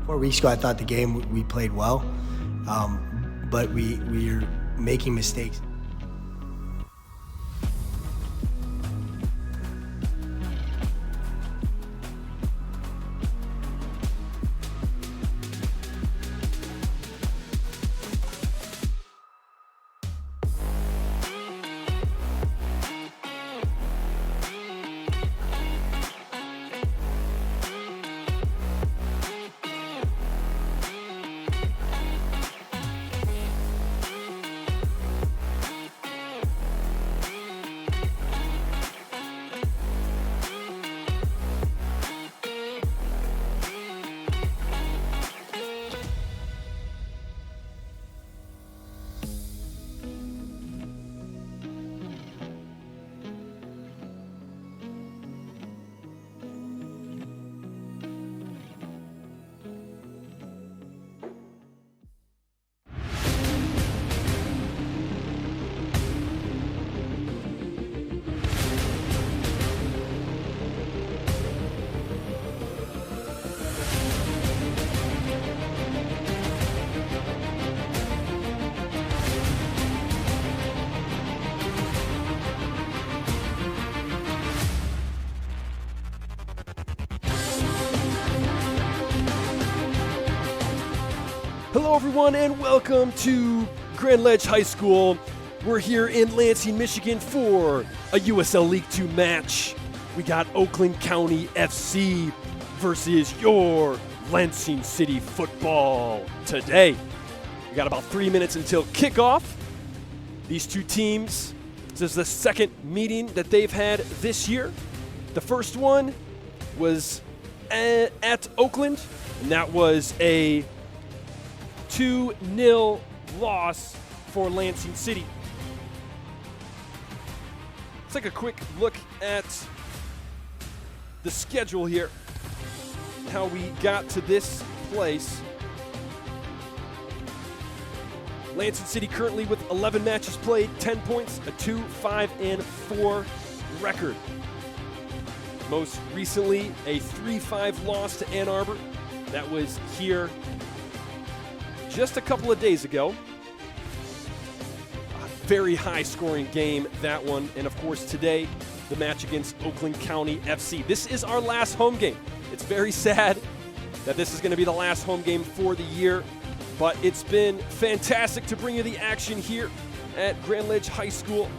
4 weeks ago, I thought the game we played well, but we're making mistakes. Hello everyone and welcome to Grand Ledge High School. We're here in Lansing, Michigan for a USL League 2 match. We got Oakland County FC versus your Lansing City football today. We got about 3 minutes until kickoff. These two teams, this is the second meeting that they've had this year. The first one was at Oakland, and that was a 2-0 loss for Lansing City. Let's take a quick look at the schedule here, how we got to this place. Lansing City currently with 11 matches played, 10 points, a 2-5-4 record. Most recently, a 3-5 loss to Ann Arbor. That was here just a couple of days ago. A very high scoring game, that one. And of course today, the match against Oakland County FC. This is our last home game. It's very sad that this is going to be the last home game for the year, but it's been fantastic to bring you the action here at Grand Ledge High School.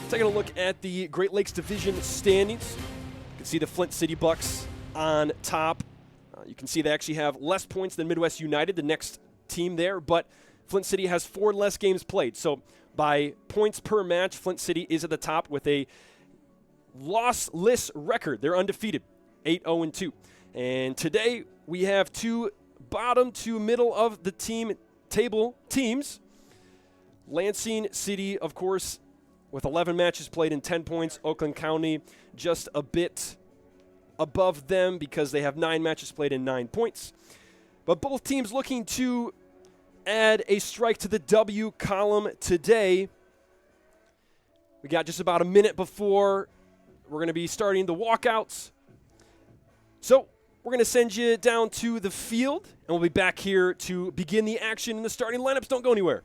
Taking a look at the Great Lakes Division standings. You can see the Flint City Bucks on top. You can see they actually have less points than Midwest United, the next team there, but Flint City has 4 less games played. So by points per match, Flint City is at the top with a lossless record. They're undefeated, 8-0-2. And today we have two bottom to middle of the table teams. Lansing City, of course, with 11 matches played and 10 points. Oakland County just a bit above them because they have 9 matches played and 9 points. But both teams looking to add a strike to the W column today. We got just about a minute before we're going to be starting the walkouts. So we're going to send you down to the field, and we'll be back here to begin the action in the starting lineups. Don't go anywhere.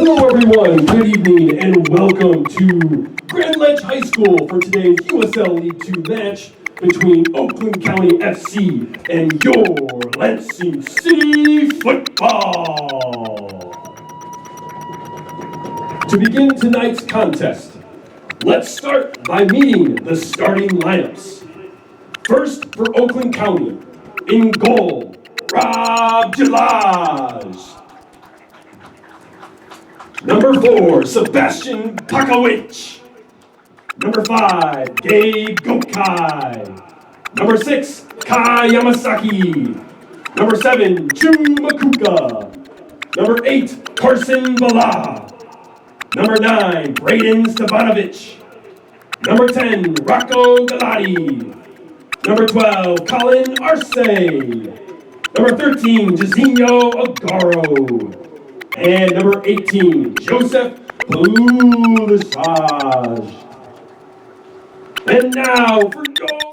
Hello everyone, good evening, and welcome to Grand Ledge High School for today's USL League 2 match between Oakland County FC and your Lansing City football. To begin tonight's contest, let's start by meeting the starting lineups. First for Oakland County, in goal, Rob Jalaj. Number 4, Sebastian Pakowicz. Number 5, Gabe Gokai. Number 6, Kai Yamasaki. Number 7, Chu Makuka. Number 8, Carson Bala. Number 9, Braden Stavanovich. Number 10, Rocco Galati. Number 12, Colin Arce. Number 13, Jazinho Agaro. And number 18, Joseph Poulisage. And now for goal.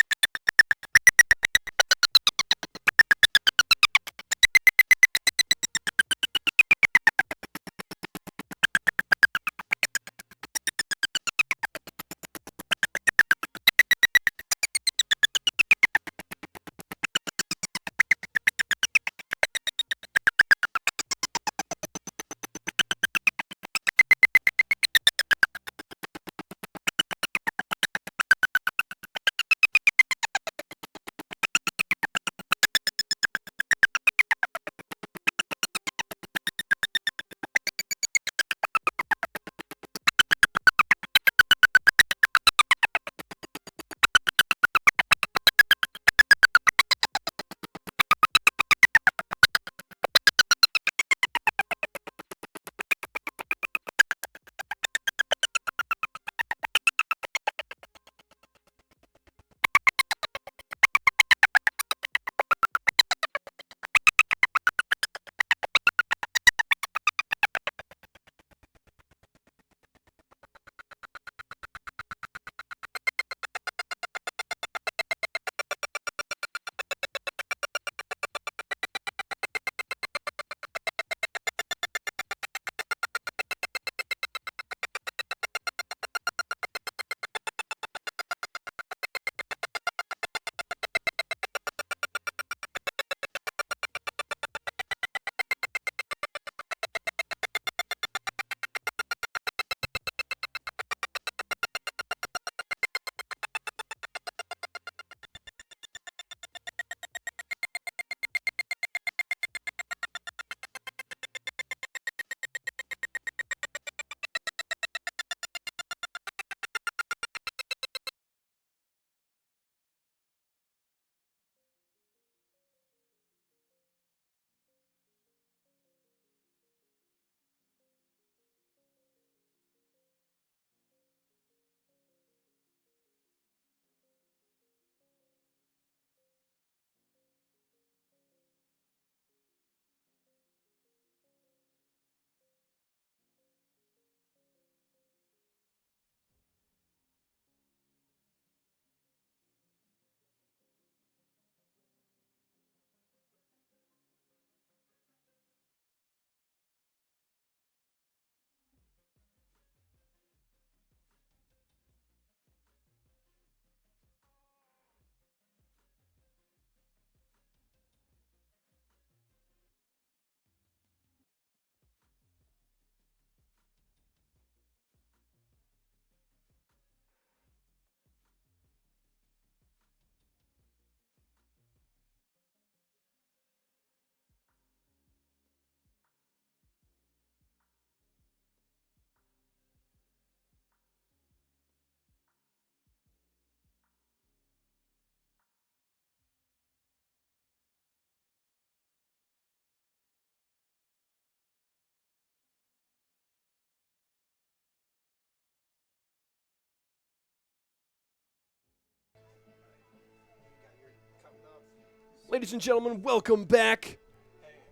Ladies and gentlemen, welcome back.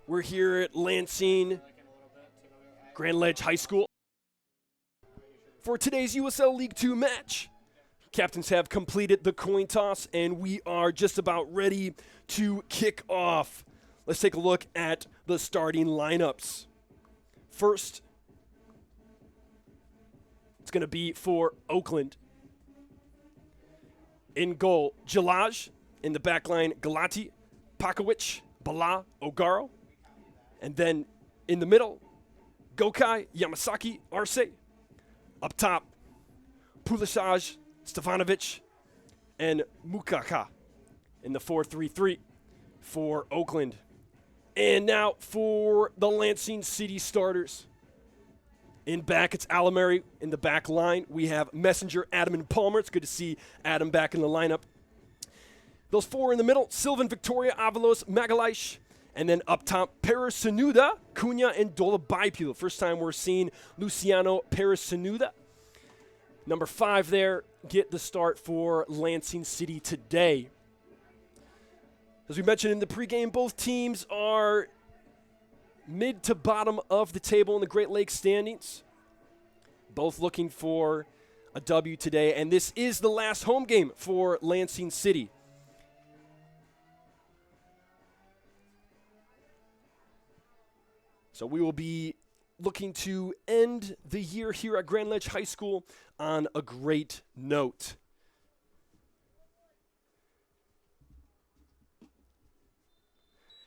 We're here at Lansing Grand Ledge High School for today's USL League 2 match. Captains have completed the coin toss, and we are just about ready to kick off. Let's take a look at the starting lineups. First, It's going to be for Oakland. In goal, Jalaj. In the back line, Galati, Pakowicz, Bala, Ogaro. And then in the middle, Gokai, Yamasaki, Arce. Up top, Pulisic, Stefanovic, and Mukaka in the 4-3-3 for Oakland. And now for the Lansing City starters. In back, it's Alamary. In the back line, we have Messenger, Adam, and Palmer. It's good to see Adam back in the lineup. Those four in the middle, Sylvan, Victoria, Avalos, Magalhães. And then up top, Pérez Sanuda, Cunha, and Dolabaipilo. First time we're seeing Luciano Pérez Sanuda. Number 5 there, get the start for Lansing City today. As we mentioned in the pregame, both teams are mid to bottom of the table in the Great Lakes standings. Both looking for a W today, and this is the last home game for Lansing City. So we will be looking to end the year here at Grand Ledge High School on a great note.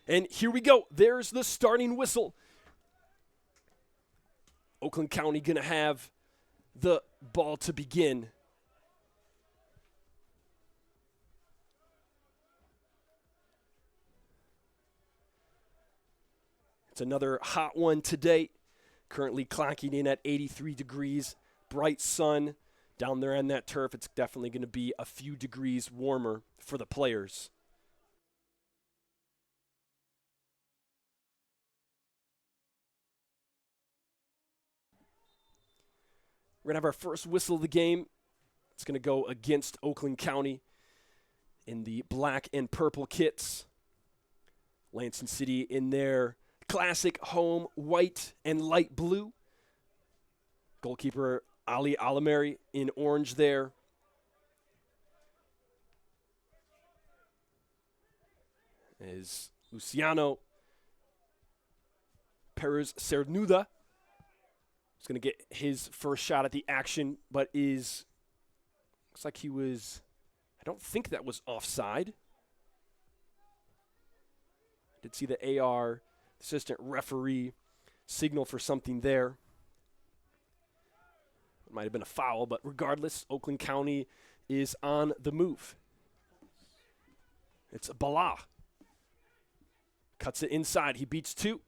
And here we go. There's the starting whistle. Oakland County going to have the ball to begin. It's another hot one today. Currently clocking in at 83 degrees. Bright sun down there on that turf. It's definitely going to be a few degrees warmer for the players. We're going to have our first whistle of the game. It's going to go against Oakland County in the black and purple kits. Lansing City in their classic home white and light blue. Goalkeeper Ali Alamary in orange there. Is Luciano Pérez Sanuda. He's going to get his first shot at the action, but looks like he was, I don't think that was offside. Did see the AR assistant referee signal for something there. It might have been a foul, but regardless, Oakland County is on the move. It's Bala. Cuts it inside. He beats 2.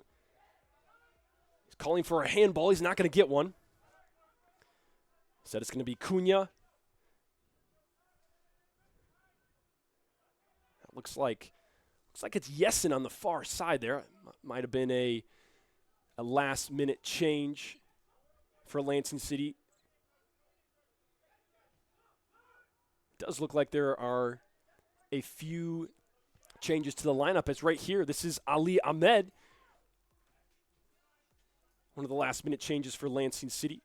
He's calling for a handball. He's not going to get one. Said it's going to be Cunha. That looks like it's Yesin on the far side there. Might have been a last-minute change for Lansing City. It does look like there are a few changes to the lineup. It's right here. This is Ali Ahmed. One of the last-minute changes for Lansing City.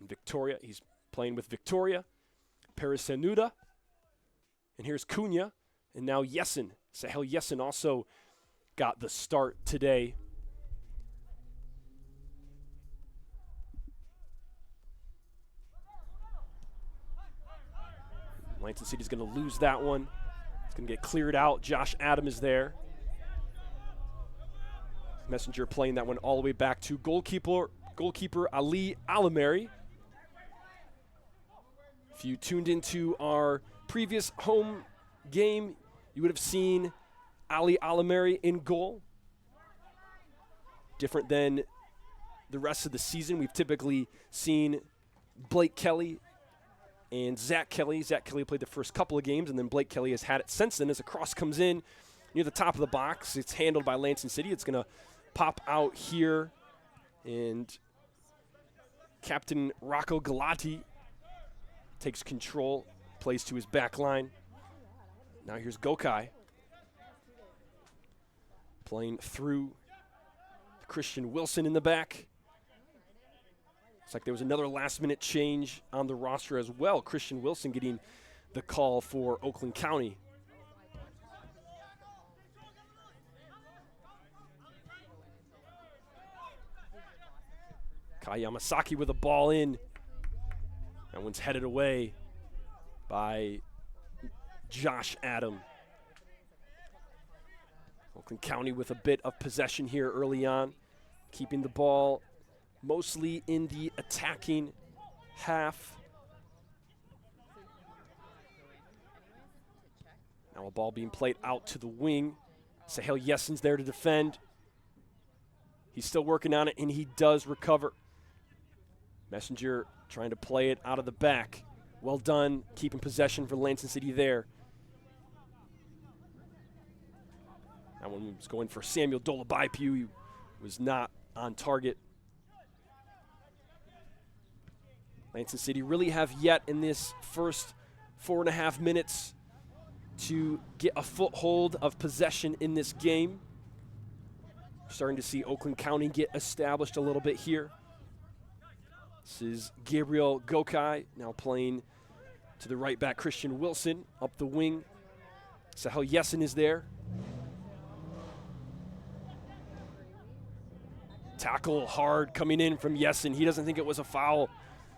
And Victoria, he's playing with Victoria. Pérez Sanuda. And here's Cunha. And now Yesin. Sahel Yesin also got the start today. Lansing City's going to lose that one. It's going to get cleared out. Josh Adam is there. Messenger playing that one all the way back to goalkeeper Ali Alamary. If you tuned into our previous home game, you would have seen Ali Alamary in goal. Different than the rest of the season. We've typically seen Blake Kelly and Zach Kelly. Zach Kelly played the first couple of games, and then Blake Kelly has had it since then as a cross comes in near the top of the box. It's handled by Lansing City. It's going to pop out here, and Captain Rocco Galati takes control, plays to his back line. Now here's Gokai playing through Christian Wilson in the back. Looks like there was another last-minute change on the roster as well. Christian Wilson getting the call for Oakland County. Kai Yamasaki with a ball in. That one's headed away by Josh Adam. Oakland County with a bit of possession here early on, keeping the ball mostly in the attacking half. Now a ball being played out to the wing. Sahel Yessen's there to defend. He's still working on it, and he does recover. Messenger trying to play it out of the back. Well done, keeping possession for Lansing City there. That one was going for Samuel Dolabaipu. He was not on target. Lansing City really have yet in this first 4.5 minutes to get a foothold of possession in this game. Starting to see Oakland County get established a little bit here. This is Gabriel Gokai now playing to the right back. Christian Wilson up the wing. Sahel Yessen is there. Tackle hard coming in from Yessen. He doesn't think it was a foul.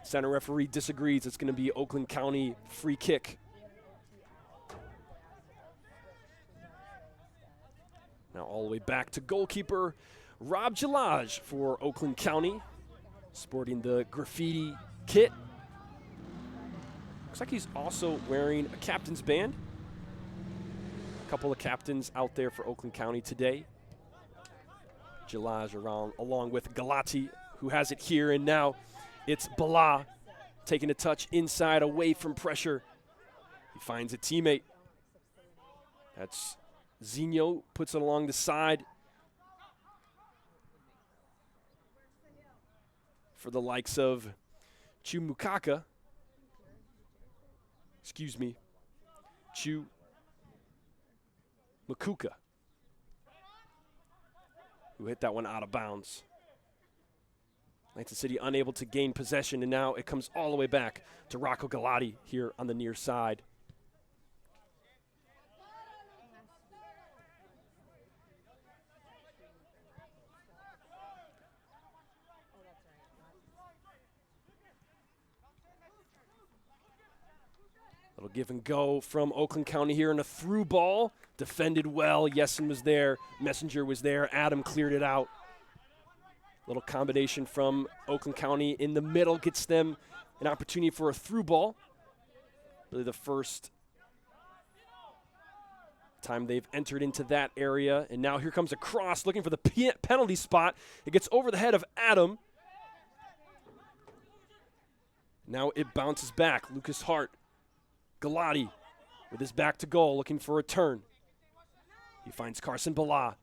Center referee disagrees. It's going to be Oakland County free kick. Now all the way back to goalkeeper Rob Jalaj for Oakland County, sporting the graffiti kit. Looks like he's also wearing a captain's band. A couple of captains out there for Oakland County today. Jalaj along with Galati, who has it here, and now it's Bala taking a touch inside away from pressure. He finds a teammate. That's Zinho, puts it along the side for the likes of Chu Makuka, who hit that one out of bounds. Lansing City unable to gain possession, and now it comes all the way back to Rocco Galati here on the near side. Little give and go from Oakland County here, and a through ball. Defended well. Yessen was there. Messenger was there. Adam cleared it out. Little combination from Oakland County in the middle gets them an opportunity for a through ball. Really the first time they've entered into that area. And now here comes a cross looking for the penalty spot. It gets over the head of Adam. Now it bounces back. Lucas Hart. Galati with his back to goal looking for a turn. He finds Carson Bala.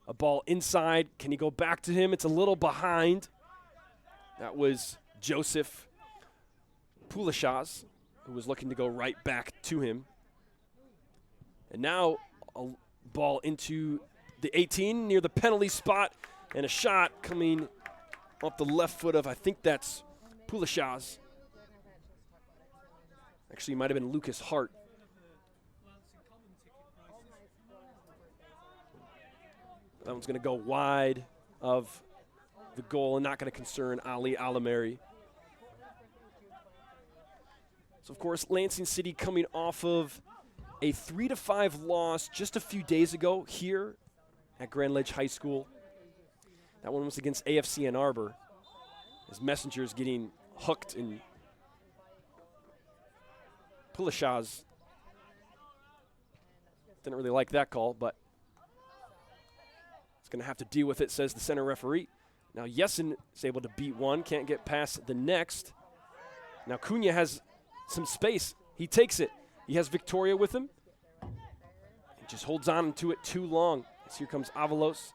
A ball inside. Can he go back to him? It's a little behind. That was Joseph Pulashaz, who was looking to go right back to him. And now a ball into the 18 near the penalty spot, and a shot coming off the left foot of, I think that's Pulashaz. Actually, it might have been Lucas Hart. That one's going to go wide of the goal and not going to concern Ali Alameri. So, of course, Lansing City coming off of a 3-5 loss just a few days ago here at Grand Ledge High School. That one was against AFC Ann Arbor, as Messenger is getting hooked, and Pulashaz didn't really like that call, but he's going to have to deal with it, says the center referee. Now Yessen is able to beat one, can't get past the next. Now Cunha has some space. He takes it. He has Victoria with him. He just holds on to it too long. As here comes Avalos.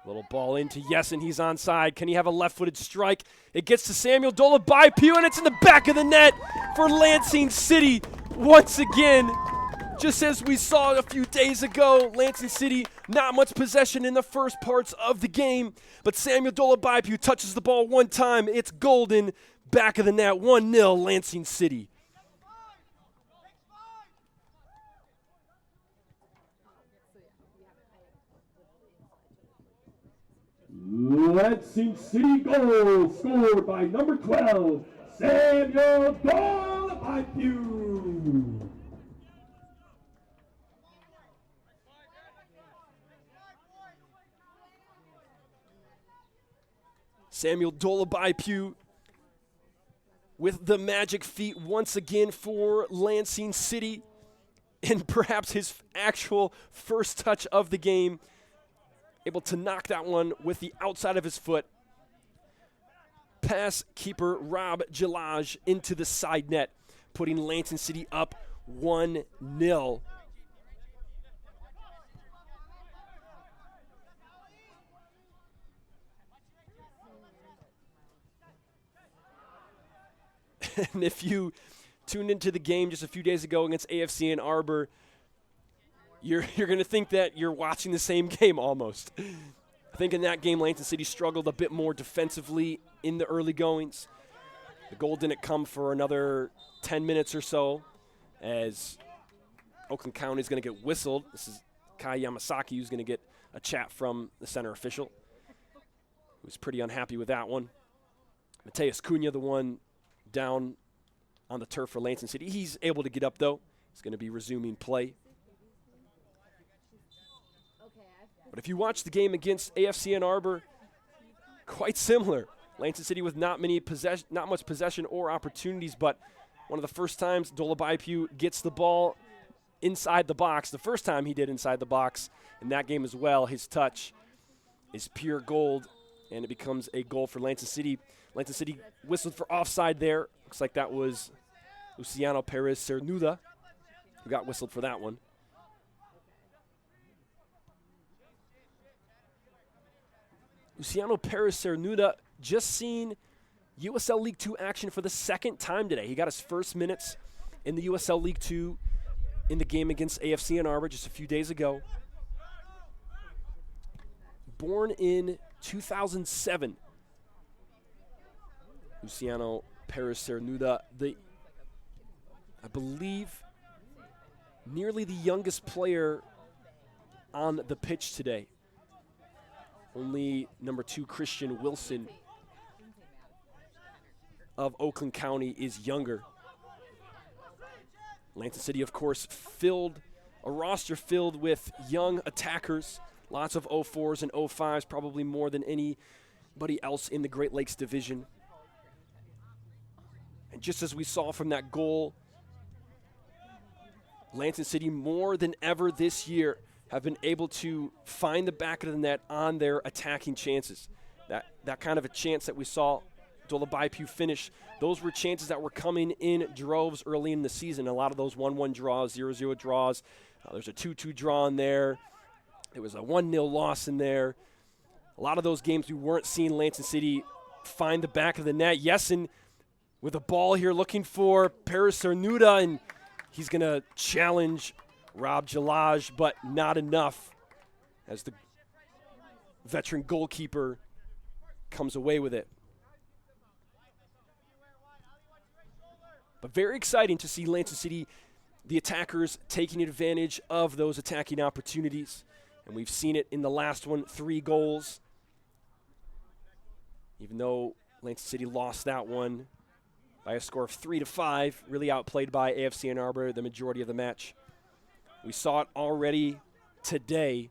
Little ball into Yessen. He's onside. Can he have a left-footed strike? It gets to Samuel Dolabaipu, and it's in the back of the net for Lansing City once again. Just as we saw a few days ago, Lansing City, not much possession in the first parts of the game, but Samuel Dolabaipu touches the ball one time. It's golden, back of the net, 1-0 Lansing City. Lansing City goal scored by number 12, Samuel Dolapyu. Samuel Dolapyu with the magic feet once again for Lansing City, and perhaps his actual first touch of the game, able to knock that one with the outside of his foot. Pass keeper Rob Jalaj into the side net, putting Lansing City up 1-0. And if you tuned into the game just a few days ago against AFC Ann Arbor, you're going to think that you're watching the same game almost. I think in that game, Lansing City struggled a bit more defensively in the early goings. The goal didn't come for another 10 minutes or so, as Oakland County is going to get whistled. This is Kai Yamasaki, who's going to get a chat from the center official, who's pretty unhappy with that one. Mateus Cunha, the one down on the turf for Lansing City. He's able to get up, though. He's going to be resuming play. But if you watch the game against AFC Ann Arbor, quite similar. Lansing City with not much possession or opportunities, but one of the first times Dolapyu gets the ball inside the box. The first time he did inside the box in that game as well, his touch is pure gold, and it becomes a goal for Lansing City. Lansing City whistled for offside there. Looks like that was Luciano Perez Cernuda who got whistled for that one. Luciano Perez Cernuda just seen USL League 2 action for the second time today. He got his first minutes in the USL League 2 in the game against AFC Ann Arbor just a few days ago. Born in 2007. Luciano Perez Cernuda, I believe, nearly the youngest player on the pitch today. Only number 2, Christian Wilson of Oakland County is younger. Lansing City, of course, a roster filled with young attackers, lots of 04s and 05s, probably more than anybody else in the Great Lakes Division. And just as we saw from that goal, Lansing City more than ever this year have been able to find the back of the net on their attacking chances. That kind of a chance that we saw Dolapyu finish, those were chances that were coming in droves early in the season. A lot of those 1-1 draws, 0-0 draws. There's a 2-2 draw in there. There was a 1-0 loss in there. A lot of those games we weren't seeing Lansing City find the back of the net. Yesin with a ball here looking for Perez Cernuda, and he's going to challenge Rob Jalaj, but not enough as the veteran goalkeeper comes away with it. But very exciting to see Lansing City, the attackers, taking advantage of those attacking opportunities. And we've seen it in the last one, 3 goals. Even though Lansing City lost that one by a score of 3-5, really outplayed by AFC Ann Arbor the majority of the match. We saw it already today.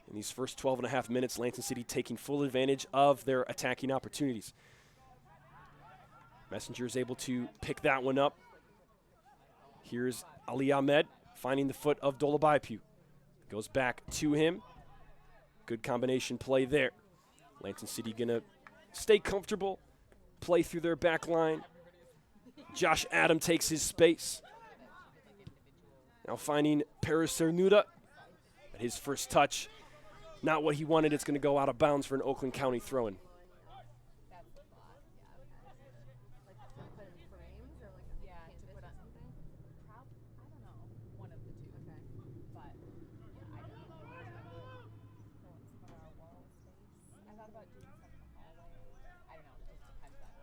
In these first 12 and a half minutes, Lansing City taking full advantage of their attacking opportunities. Messenger is able to pick that one up. Here's Ali Ahmed finding the foot of Dolapyu. Goes back to him. Good combination play there. Lansing City going to stay comfortable, play through their back line. Josh Adam takes his space. Now finding Perez Cernuda. At his first touch, not what he wanted. It's going to go out of bounds for an Oakland County throw-in.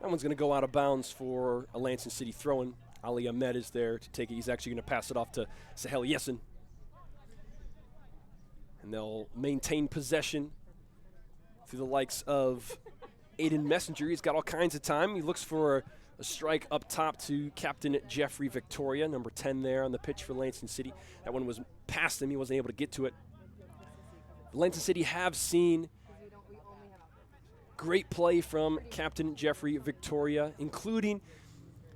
That one's going to go out of bounds for a Lansing City throw-in. Ali Ahmed is there to take it. He's actually going to pass it off to Sahel Yesin. And they'll maintain possession through the likes of Aiden Messenger. He's got all kinds of time. He looks for a strike up top to Captain Jeffrey Victoria, number 10 there on the pitch for Lansing City. That one was past him. He wasn't able to get to it. Lansing City have seen great play from Captain Jeffrey Victoria, including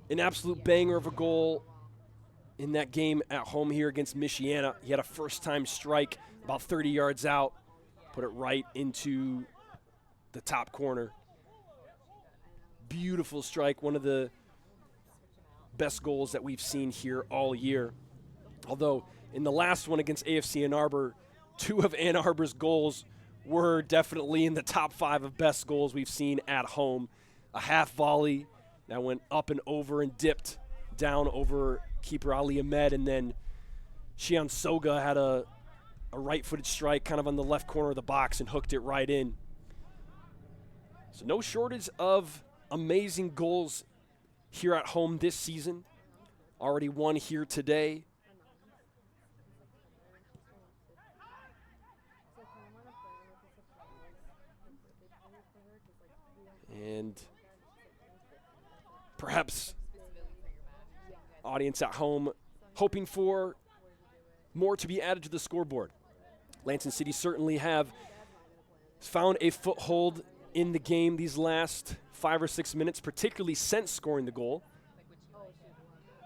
an absolute banger of a goal in that game at home here against Michiana. He had a first-time strike about 30 yards out, put it right into the top corner. Beautiful strike, one of the best goals that we've seen here all year. Although in the last one against AFC Ann Arbor, 2 of Ann Arbor's goals were definitely in the top 5 of best goals we've seen at home. A half volley that went up and over and dipped down over keeper Ali Ahmed, and then Shion Soga had a right-footed strike kind of on the left corner of the box and hooked it right in. So no shortage of amazing goals here at home this season. Already one here today. And perhaps audience at home hoping for more to be added to the scoreboard. Lansing City certainly have found a foothold in the game these last 5 or 6 minutes, particularly since scoring the goal.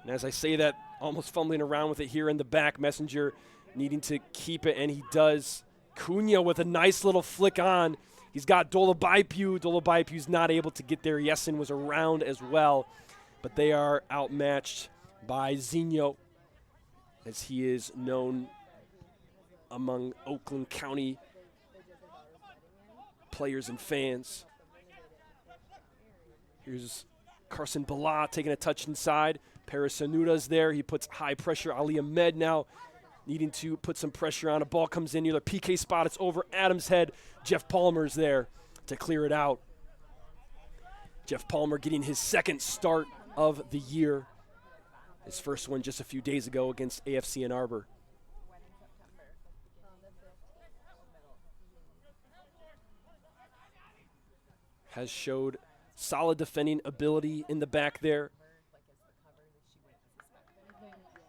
And as I say that, almost fumbling around with it here in the back, Messenger needing to keep it, and he does. Cunha with a nice little flick on. He's got Dolobaipu. Dolobaipu's not able to get there. Yesin was around as well, but they are outmatched by Zinho, as he is known among Oakland County players and fans. Here's Carson Bala taking a touch inside. Paris Sanuda's there. He puts high pressure. Ali Ahmed now needing to put some pressure on. A ball comes in near the PK spot. It's over Adams' head. Jeff Palmer's there to clear it out. Jeff Palmer getting his second start of the year. His first one just a few days ago against AFC Ann Arbor. Has showed solid defending ability in the back there.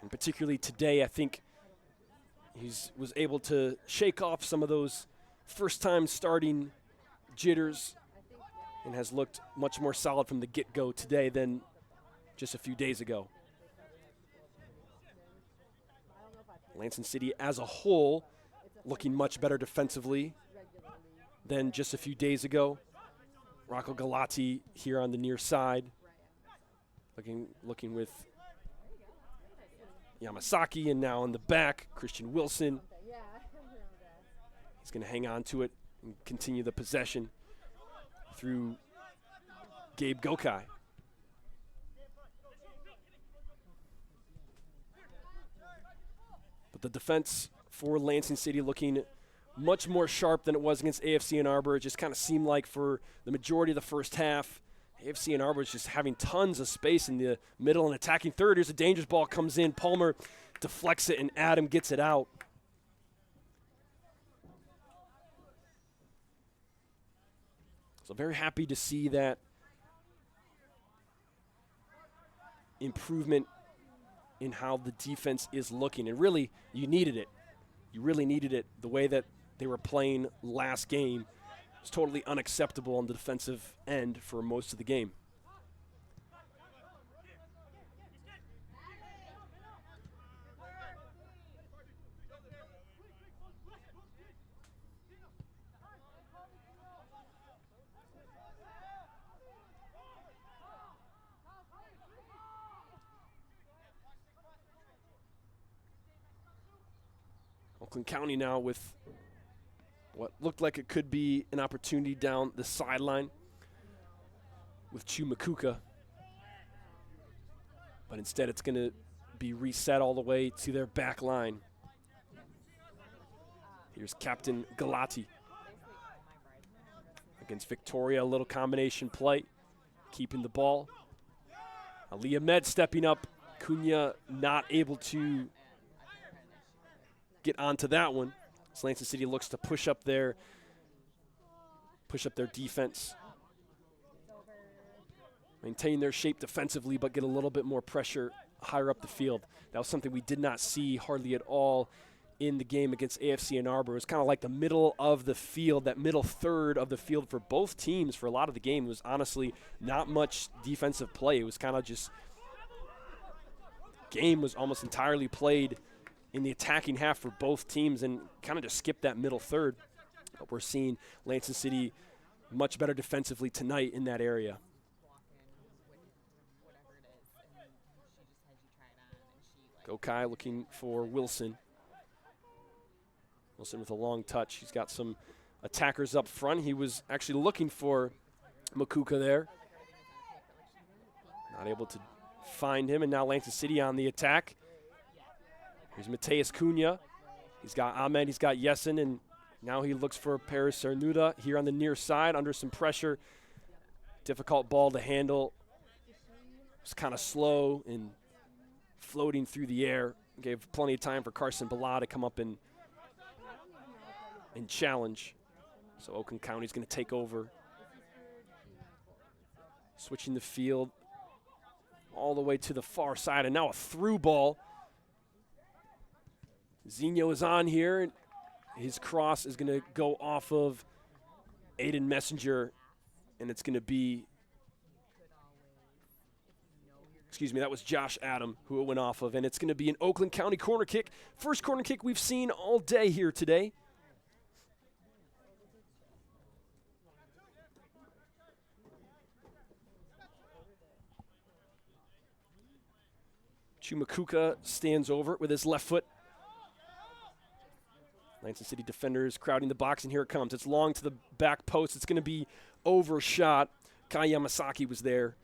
And particularly today, I think he was able to shake off some of those first-time starting jitters and has looked much more solid from the get-go today than just a few days ago. Lansing City as a whole looking much better defensively than just a few days ago. Rocco Galati here on the near side, looking with Yamasaki, and now in the back, Christian Wilson. He's going to hang on to it and continue the possession through Gabe Gokai. But the defense for Lansing City looking much more sharp than it was against AFC Ann Arbor. It just kind of seemed like for the majority of the first half, AFC Ann Arbor is just having tons of space in the middle and attacking third. Here's a dangerous ball comes in. Palmer deflects it, and Adam gets it out. So very happy to see that improvement in how the defense is looking. And really, you needed it. You really needed it. The way that they were playing last game was totally unacceptable on the defensive end for most of the game. Oakland County now with what looked like it could be an opportunity down the sideline with Chumakuka. But instead it's going to be reset all the way to their back line. Here's Captain Galati against Victoria. A little combination play, keeping the ball. Ali Ahmed stepping up. Cunha not able to get onto that one. as Lansing City looks to push up their defense. Maintain their shape defensively, but get a little bit more pressure higher up the field. That was something we did not see hardly at all in the game against AFC Ann Arbor. It was kind of like the middle of the field, that middle third of the field for both teams for a lot of the game. It was honestly not much defensive play. It was kind of just, game was almost entirely played in the attacking half for both teams and kind of just skipped that middle third. But we're seeing Lansing City much better defensively tonight in that area. Gokai looking for Wilson. Wilson with a long touch. He's got some attackers up front. He was actually looking for Makuka there. Not able to find him, and now Lansing City on the attack. Here's Mateus Cunha. He's got Ahmed, he's got Yesin, and now he looks for Paris Cernuda here on the near side under some pressure. Difficult ball to handle. It's kind of slow and floating through the air. Gave plenty of time for Carson Bala to come up and challenge. So Oakland County's going to take over. Switching the field all the way to the far side, and now a through ball. Zinho is on here, and his cross is going to go off of Aiden Messenger, and it's going to be, excuse me, that was Josh Adam who it went off of, and it's going to be an Oakland County corner kick. First corner kick we've seen all day here today. Chumakuka stands over it with his left foot. Lansing City defenders crowding the box, and here it comes. It's long to the back post. It's going to be overshot. Kai Yamasaki was there.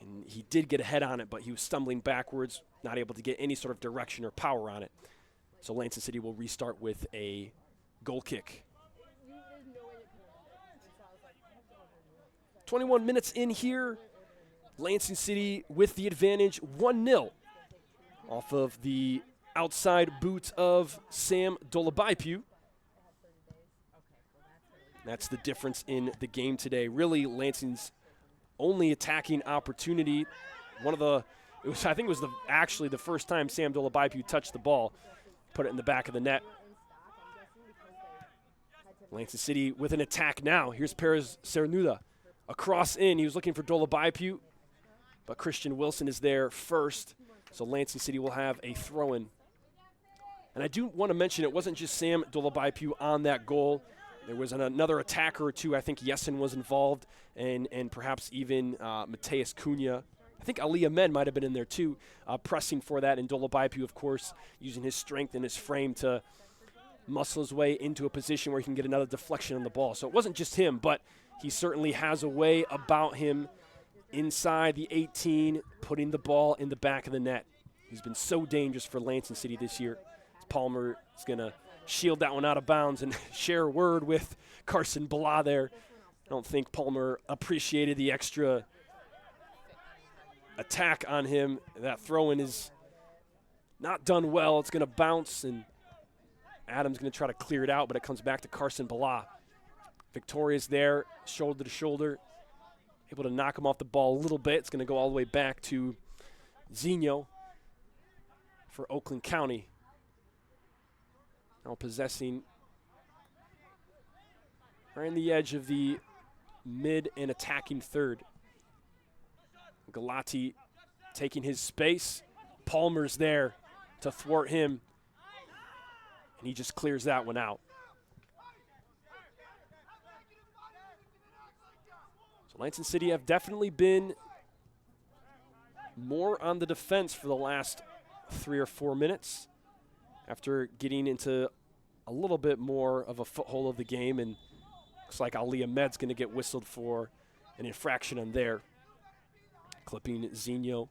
And he did get a head on it, but he was stumbling backwards, not able to get any sort of direction or power on it. So Lansing City will restart with a goal kick. 21 minutes in here. Lansing City with the advantage, 1-0 off of the outside boot of Sam Dolabaipu. That's the difference in the game today. Really, Lansing's only attacking opportunity. I think it was actually the first time Sam Dolabaipu touched the ball, put it in the back of the net. Lansing City with an attack now. Here's Perez Cernuda. A cross in. He was looking for Dolabaipu, but Christian Wilson is there first. So Lansing City will have a throw-in. And I do want to mention it wasn't just Sam Dolabaipu on that goal. There was another attacker or two. I think Yesin was involved, and perhaps even Mateus Cunha. I think Ali Ahmed might have been in there too, pressing for that. And Dolabaipu, of course, using his strength and his frame to muscle his way into a position where he can get another deflection on the ball. So it wasn't just him, but he certainly has a way about him inside the 18, putting the ball in the back of the net. He's been so dangerous for Lansing City this year. Palmer is going to shield that one out of bounds and share a word with Carson Bala there. I don't think Palmer appreciated the extra attack on him. That throw-in is not done well. It's going to bounce, and Adams going to try to clear it out, but it comes back to Carson Bala. Victoria's there, shoulder to shoulder, able to knock him off the ball a little bit. It's going to go all the way back to Zinho for Oakland County. Now possessing right on the edge of the mid and attacking third. Galati taking his space. Palmer's there to thwart him, and he just clears that one out. So Lansing City have definitely been more on the defense for the last 3 or 4 minutes, after getting into a little bit more of a foothold of the game, and looks like Ali Ahmed's going to get whistled for an infraction on there. Clipping Zinho.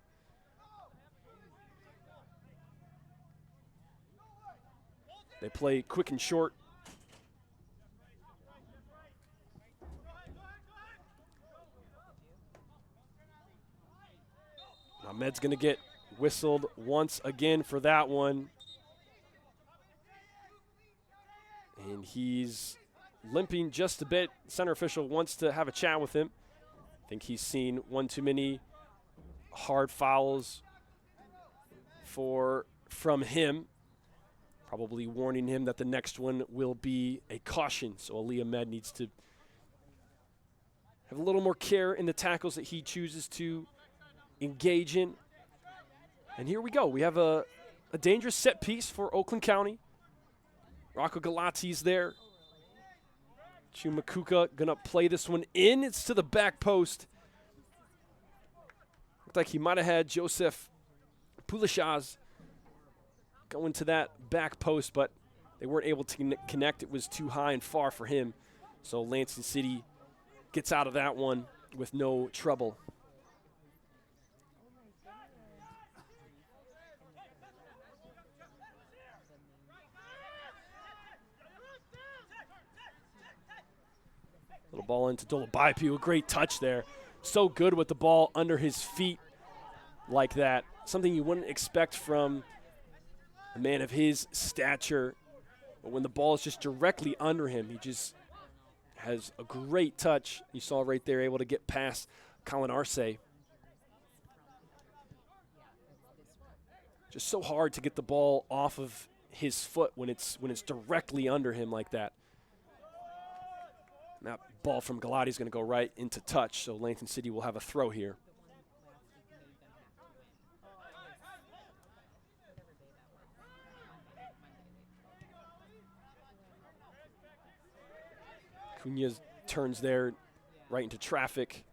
They play quick and short. Ahmed's going to get whistled once again for that one. And he's limping just a bit. Center official wants to have a chat with him. I think he's seen one too many hard fouls from him. Probably warning him that the next one will be a caution. So Ali Ahmed needs to have a little more care in the tackles that he chooses to engage in. And here we go. We have a dangerous set piece for Oakland County. Rocco Galati's there. Chumakuka gonna play this one in. It's to the back post. Looked like he might have had Joseph Pulishaz going to that back post, but they weren't able to connect. It was too high and far for him. So Lansing City gets out of that one with no trouble. Little ball into Dolabaipu, a great touch there. So good with the ball under his feet like that. Something you wouldn't expect from a man of his stature. But when the ball is just directly under him, he just has a great touch. You saw right there, able to get past Colin Arce. Just so hard to get the ball off of his foot when it's directly under him like that. That ball from Galati is going to go right into touch, so Lansing City will have a throw here. Cunha turns there right into traffic.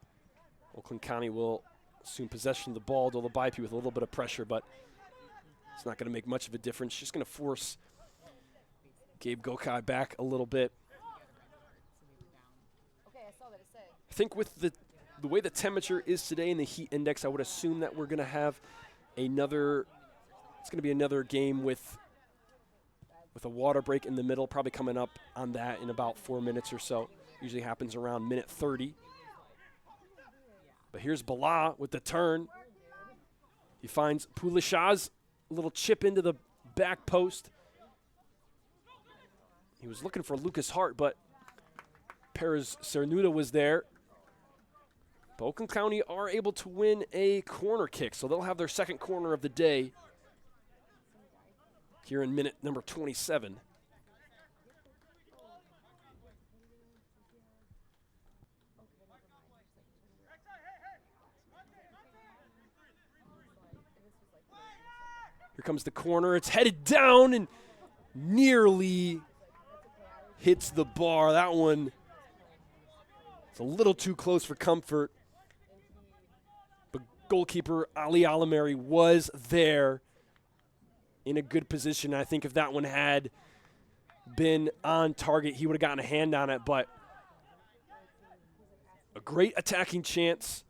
Oakland County will assume possession of the ball. Dolabaipu with a little bit of pressure, but it's not going to make much of a difference. Just going to force Gabe Gokai back a little bit. I think with the way the temperature is today and the heat index, I would assume that we're going to have another game with a water break in the middle, probably coming up on that in about 4 minutes or so. Usually happens around minute 30. But here's Bala with the turn. He finds Pulishaz, a little chip into the back post. He was looking for Lucas Hart, but Perez Cernuda was there. But Oakland County are able to win a corner kick, so they'll have their second corner of the day here in minute number 27. Here comes the corner. It's headed down and nearly hits the bar. That one, it's a little too close for comfort. But goalkeeper Ali Alameri was there in a good position. I think if that one had been on target, he would have gotten a hand on it. But a great attacking chance.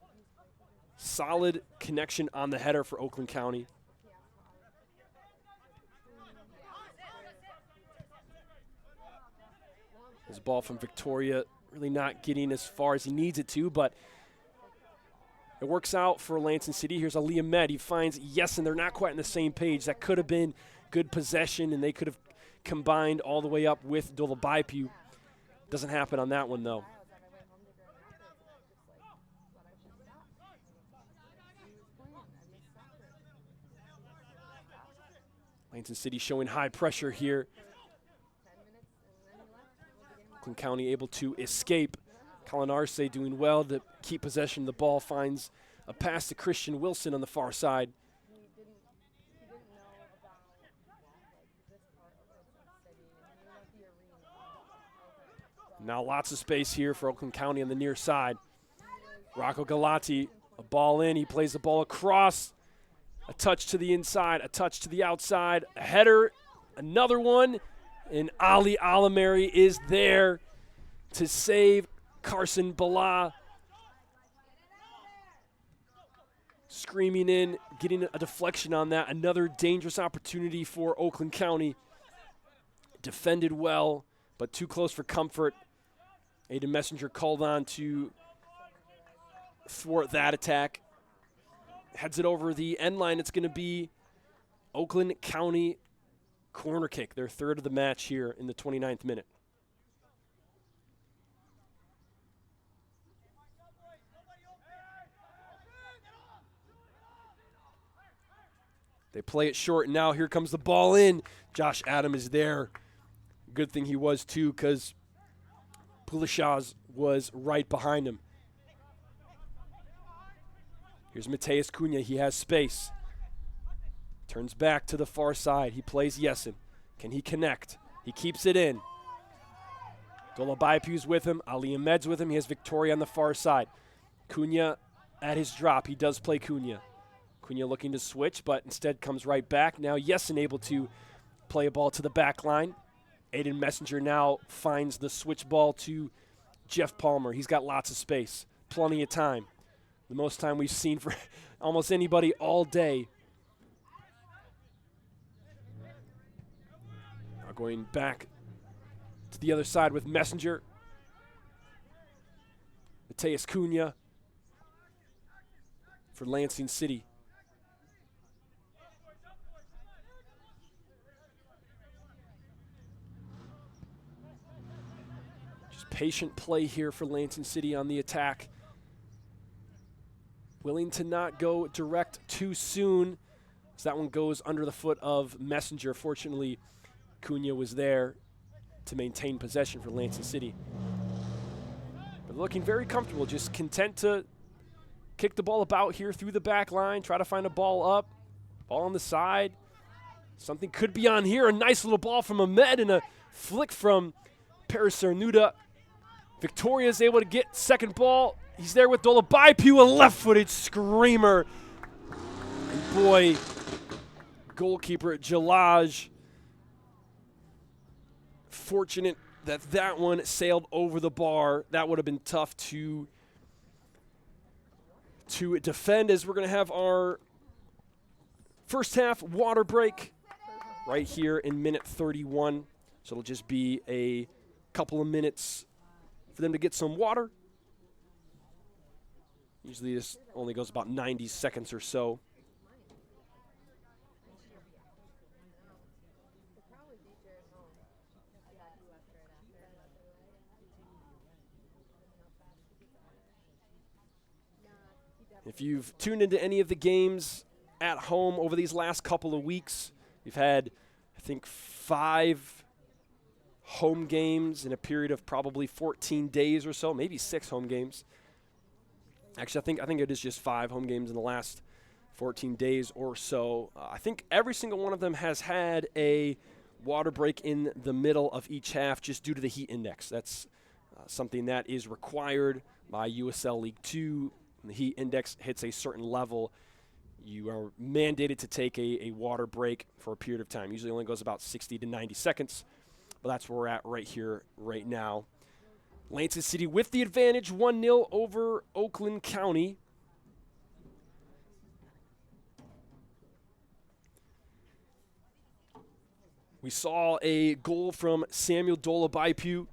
Solid connection on the header for Oakland County. This ball from Victoria really not getting as far as he needs it to, but it works out for Lansing City. Here's Ali Ahmed. He finds Yes, and they're not quite on the same page. That could have been good possession, and they could have combined all the way up with Dolabaipu. Doesn't happen on that one, though. Lansing City showing high pressure here. Oakland County able to escape. Colin Arce doing well to keep possession of the ball. Finds a pass to Christian Wilson on the far side. Now lots of space here for Oakland County on the near side. Rocco Galati, a ball in. He plays the ball across. A touch to the inside, a touch to the outside, a header, another one. And Ali Alameri is there to save Carson Bala. Screaming in, getting a deflection on that. Another dangerous opportunity for Oakland County. Defended well, but too close for comfort. Aiden Messenger called on to thwart that attack. Heads it over the end line. It's going to be Oakland County corner kick, their third of the match here in the 29th minute. They play it short, and now here comes the ball in. Josh Adam is there. Good thing he was, too, because Pulishaz was right behind him. Here's Mateus Cunha. He has space. Turns back to the far side. He plays Yesin. Can he connect? He keeps it in. Dolabaipu's with him. Ali Ahmed's with him. He has Victoria on the far side. Cunha at his drop. He does play Cunha. Cunha looking to switch, but instead comes right back. Now Yesin able to play a ball to the back line. Aiden Messenger now finds the switch ball to Jeff Palmer. He's got lots of space, plenty of time. The most time we've seen for almost anybody all day. Now going back to the other side with Messenger. Mateus Cunha for Lansing City. Just patient play here for Lansing City on the attack. Willing to not go direct too soon, as that one goes under the foot of Messenger. Fortunately, Cunha was there to maintain possession for Lansing City. But looking very comfortable, just content to kick the ball about here through the back line, try to find a ball up, ball on the side. Something could be on here. A nice little ball from Ahmed and a flick from Paris Cernuda. Victoria is able to get second ball. He's there with Dolabaipu, a left-footed screamer. And boy, goalkeeper Jalaj, fortunate that that one sailed over the bar. That would have been tough to defend, as we're going to have our first half water break right here in minute 31. So it'll just be a couple of minutes for them to get some water. Usually this only goes about 90 seconds or so. If you've tuned into any of the games at home over these last couple of weeks, you've had, I think, 5 home games in a period of probably 14 days or so, maybe 6 home games. Actually, I think it is just 5 home games in the last 14 days or so. I think every single one of them has had a water break in the middle of each half just due to the heat index. That's something that is required by USL League 2. When the heat index hits a certain level, you are mandated to take a water break for a period of time. Usually only goes about 60 to 90 seconds, but that's where we're at right here, right now. Lansing City with the advantage, 1-0 over Oakland County. We saw a goal from Samuel Dolabaipu.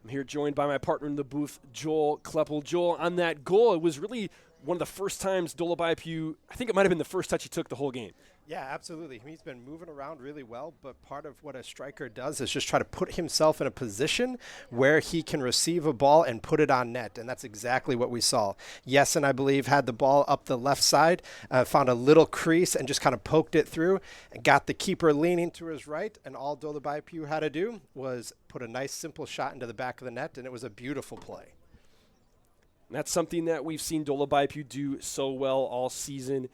I'm here joined by my partner in the booth, Joel Kleppel. Joel, on that goal, it was really one of the first times Dolabaipu, I think it might have been the first touch he took the whole game. Yeah, absolutely. He's been moving around really well, but part of what a striker does is just try to put himself in a position where he can receive a ball and put it on net, and that's exactly what we saw. Yesin, I believe, had the ball up the left side, found a little crease and just kind of poked it through and got the keeper leaning to his right, and all Dolabaipu had to do was put a nice, simple shot into the back of the net, and it was a beautiful play. And that's something that we've seen Dolabaipu do so well all season.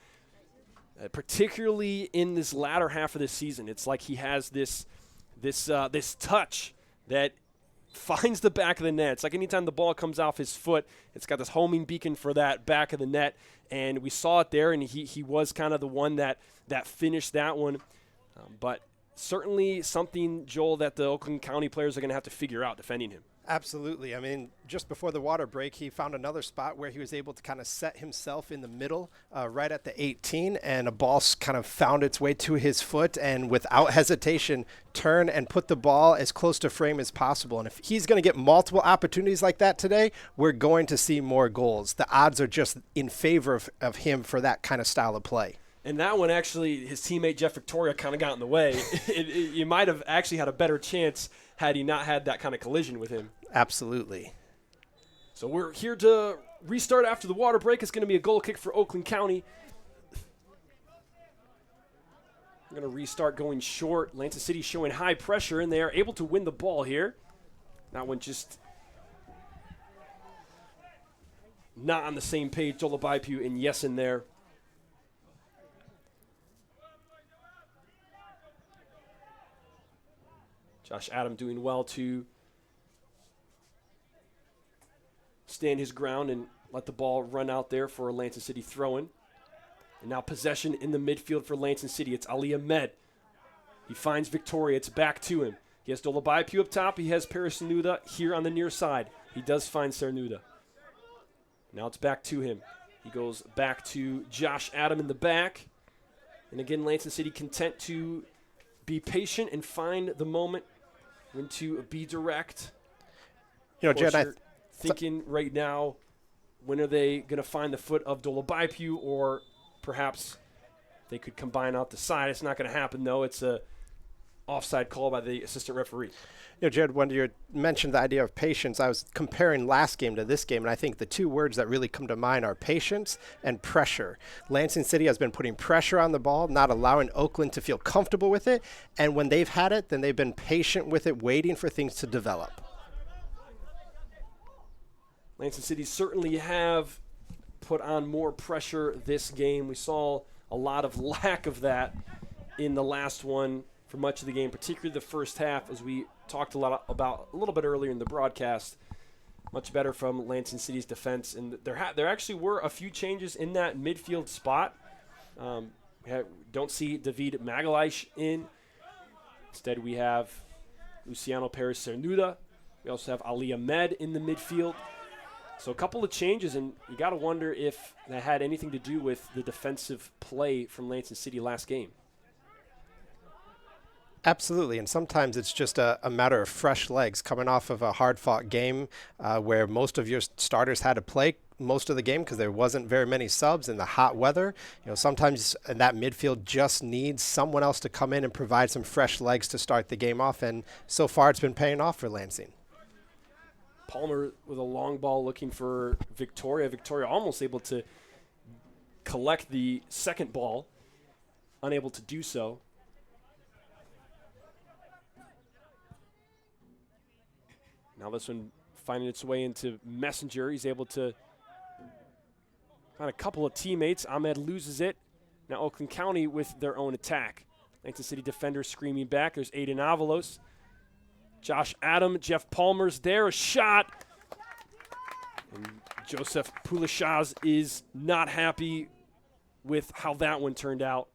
Particularly in this latter half of the season, it's like he has this touch that finds the back of the net. It's like anytime the ball comes off his foot, it's got this homing beacon for that back of the net, and we saw it there, and he was kind of the one that finished that one. But certainly something, Joel, that the Oakland County players are going to have to figure out defending him. Absolutely. I mean, just before the water break, he found another spot where he was able to kind of set himself in the middle, right at the 18, and a ball kind of found its way to his foot, and without hesitation, turn and put the ball as close to frame as possible. And if he's going to get multiple opportunities like that today, we're going to see more goals. The odds are just in favor of him for that kind of style of play. And that one, actually, his teammate Jeff Victoria kind of got in the way. You might have actually had a better chance had he not had that kind of collision with him. Absolutely. So we're here to restart after the water break. It's going to be a goal kick for Oakland County. We're going to restart going short. Lansing City showing high pressure, and they are able to win the ball here. That one just not on the same page. Dolabaipu and Yesin there. Josh Adam doing well to stand his ground and let the ball run out there for a Lansing City throw-in. And now possession in the midfield for Lansing City. It's Ali Ahmed. He finds Victoria. It's back to him. He has Dolabaipu up top. He has Paris Cernuda here on the near side. He does find Cernuda. Now it's back to him. He goes back to Josh Adam in the back. And again, Lansing City content to be patient and find the moment when to be direct. You know, Jared, thinking right now, when are they going to find the foot of Dolabaipu, or perhaps they could combine out the side? It's not going to happen, though. It's a offside call by the assistant referee. You know, Jared, when you mentioned the idea of patience, I was comparing last game to this game, and I think the two words that really come to mind are patience and pressure. Lansing City has been putting pressure on the ball, not allowing Oakland to feel comfortable with it, and when they've had it, then they've been patient with it, waiting for things to develop. Lansing City certainly have put on more pressure this game. We saw a lot of lack of that in the last one for much of the game, particularly the first half, as we talked a lot about a little bit earlier in the broadcast. Much better from Lansing City's defense, and there actually were a few changes in that midfield spot. Don't see David Magalhaes in. Instead, we have Luciano Paris Cernuda. We also have Ali Ahmed in the midfield. So a couple of changes, and you got to wonder if that had anything to do with the defensive play from Lansing City last game. Absolutely, and sometimes it's just a matter of fresh legs coming off of a hard-fought game where most of your starters had to play most of the game because there wasn't very many subs in the hot weather. You know, sometimes that midfield just needs someone else to come in and provide some fresh legs to start the game off, and so far it's been paying off for Lansing. Palmer with a long ball looking for Victoria. Victoria almost able to collect the second ball, unable to do so. Now this one finding its way into Messenger. He's able to find a couple of teammates. Ahmed loses it. Now Oakland County with their own attack. Lansing City defender screaming back. There's Aiden Avalos. Josh Adam, Jeff Palmer's there. A shot. And Joseph Pulishaz is not happy with how that one turned out.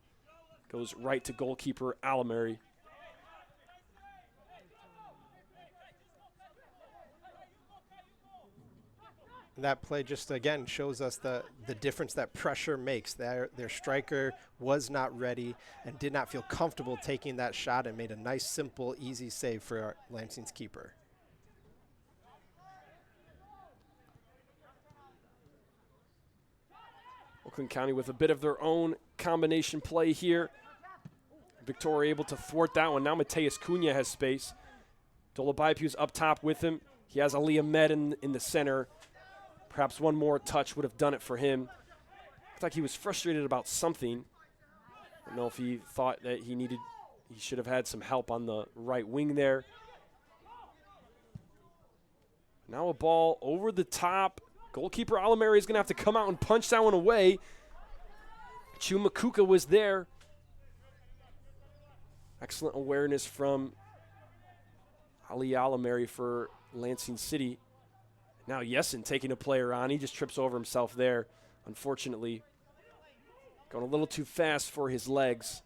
Goes right to goalkeeper Alamary. That play just, again, shows us the difference that pressure makes. Their striker was not ready and did not feel comfortable taking that shot and made a nice, simple, easy save for Lansing's keeper. Oakland County with a bit of their own combination play here. Victoria able to thwart that one. Now Mateus Cunha has space. Dolabaipu's up top with him. He has Ali Ahmed in the center. Perhaps one more touch would have done it for him. Looked like he was frustrated about something. I don't know if he thought that he should have had some help on the right wing there. Now a ball over the top. Goalkeeper Alamary is going to have to come out and punch that one away. Chumakuka was there. Excellent awareness from Ali Alamary for Lansing City. Now Yesin taking a player on. He just trips over himself there, unfortunately. Going a little too fast for his legs.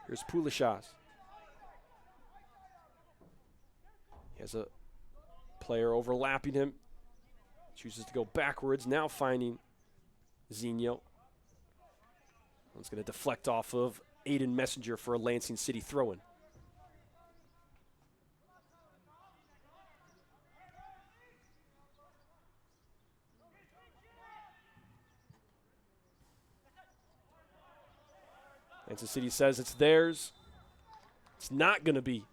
Here's Pulishaz. He has a player overlapping him. Chooses to go backwards. Now finding Zinho. One's going to deflect off of Aiden Messenger for a Lansing City throw-in. Lansing City says it's theirs. It's not going to be.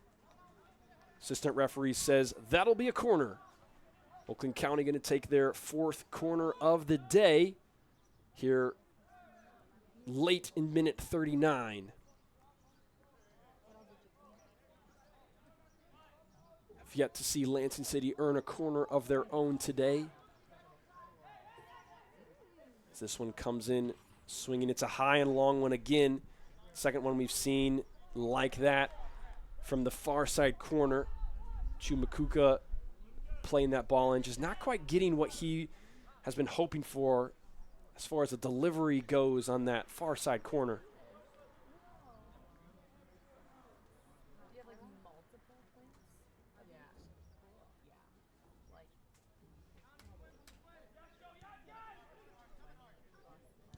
Assistant referee says that'll be a corner. Oakland County going to take their 4th corner of the day here late in minute 39. Have yet to see Lansing City earn a corner of their own today. As this one comes in swinging. It's a high and long one again. Second one we've seen like that from the far side corner. Chumakuka playing that ball in, just not quite getting what he has been hoping for as far as the delivery goes on that far side corner.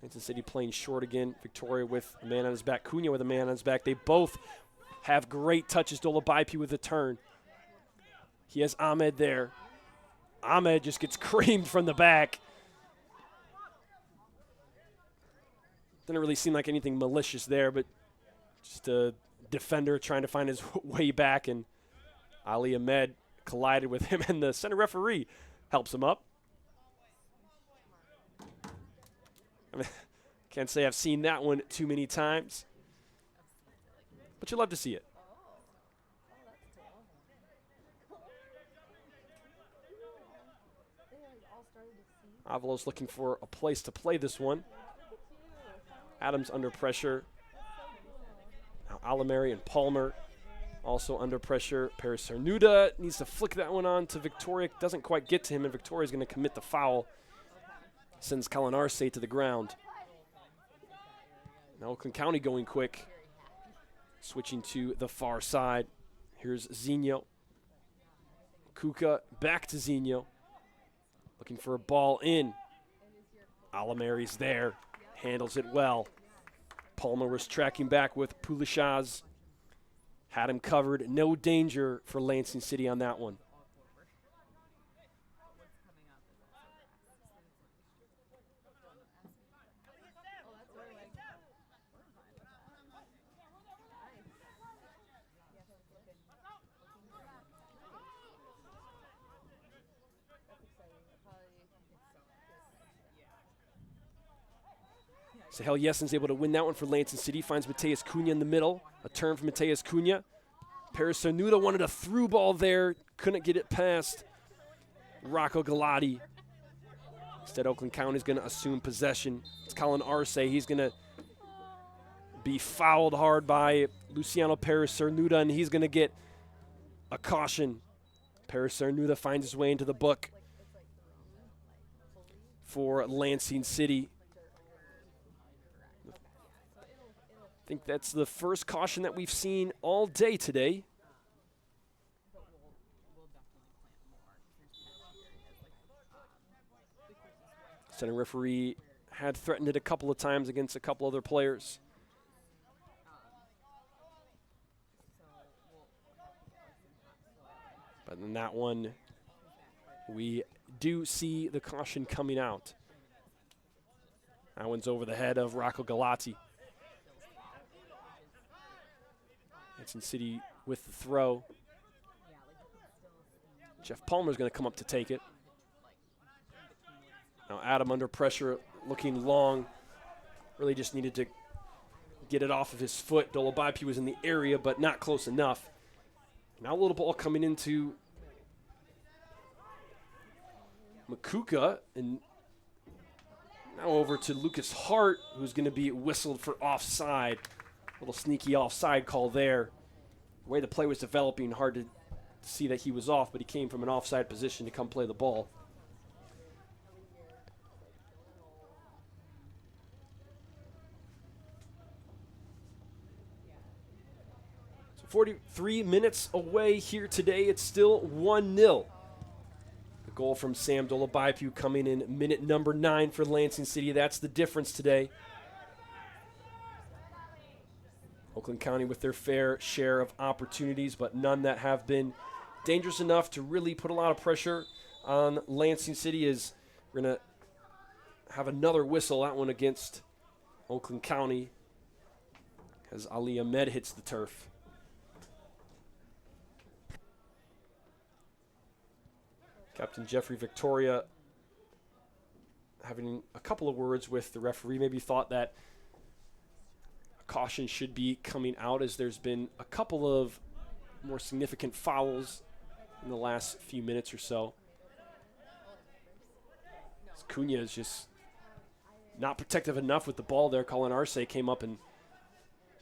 Lansing City playing short again. Victoria with a man on his back. Cunha with a man on his back. They both have great touches. Dolobaipi with a turn. He has Ahmed there. Ahmed just gets creamed from the back. Didn't really seem like anything malicious there, but just a defender trying to find his way back, and Ali Ahmed collided with him, and the center referee helps him up. I mean, can't say I've seen that one too many times, but you love to see it. Avalos looking for a place to play this one. Adams under pressure. Now Alamari and Palmer also under pressure. Paris Cernuda needs to flick that one on to Victoria. Doesn't quite get to him, and Victoria's going to commit the foul. Sends Colin Arce to the ground. Now Oakland County going quick. Switching to the far side. Here's Zinho. Kuka back to Zinho. Looking for a ball in. Alamari's there. Handles it well. Palmer was tracking back with Pulishaz. Had him covered. No danger for Lansing City on that one. Sahel Yessen's able to win that one for Lansing City. Finds Mateus Cunha in the middle. A turn from Mateus Cunha. Paris Cernuda wanted a through ball there. Couldn't get it past Rocco Galati. Instead, Oakland County is going to assume possession. It's Colin Arce. He's going to be fouled hard by Luciano Paris Cernuda, and he's going to get a caution. Paris Cernuda finds his way into the book for Lansing City. I think that's the first caution that we've seen all day today. Center referee had threatened it a couple of times against a couple other players. But in that one, we do see the caution coming out. That one's over the head of Rocco Galati. Lansing City with the throw. Jeff Palmer's going to come up to take it. Now Adam under pressure, looking long. Really just needed to get it off of his foot. Dolobaipi was in the area, but not close enough. Now a little ball coming into Makuka, and now over to Lucas Hart, who's going to be whistled for offside. A little sneaky offside call there. The way the play was developing, hard to see that he was off, but he came from an offside position to come play the ball. So 43 minutes away here today. It's still 1-0. The goal from Sam Dolobaipu coming in minute number 9 for Lansing City. That's the difference today. Oakland County with their fair share of opportunities, but none that have been dangerous enough to really put a lot of pressure on Lansing City. As we're going to have another whistle, that one against Oakland County, as Ali Ahmed hits the turf. Captain Jeffrey Victoria having a couple of words with the referee, maybe thought that a caution should be coming out, as there's been a couple of more significant fouls in the last few minutes or so. Cunha is just not protective enough with the ball there. Colin Arce came up and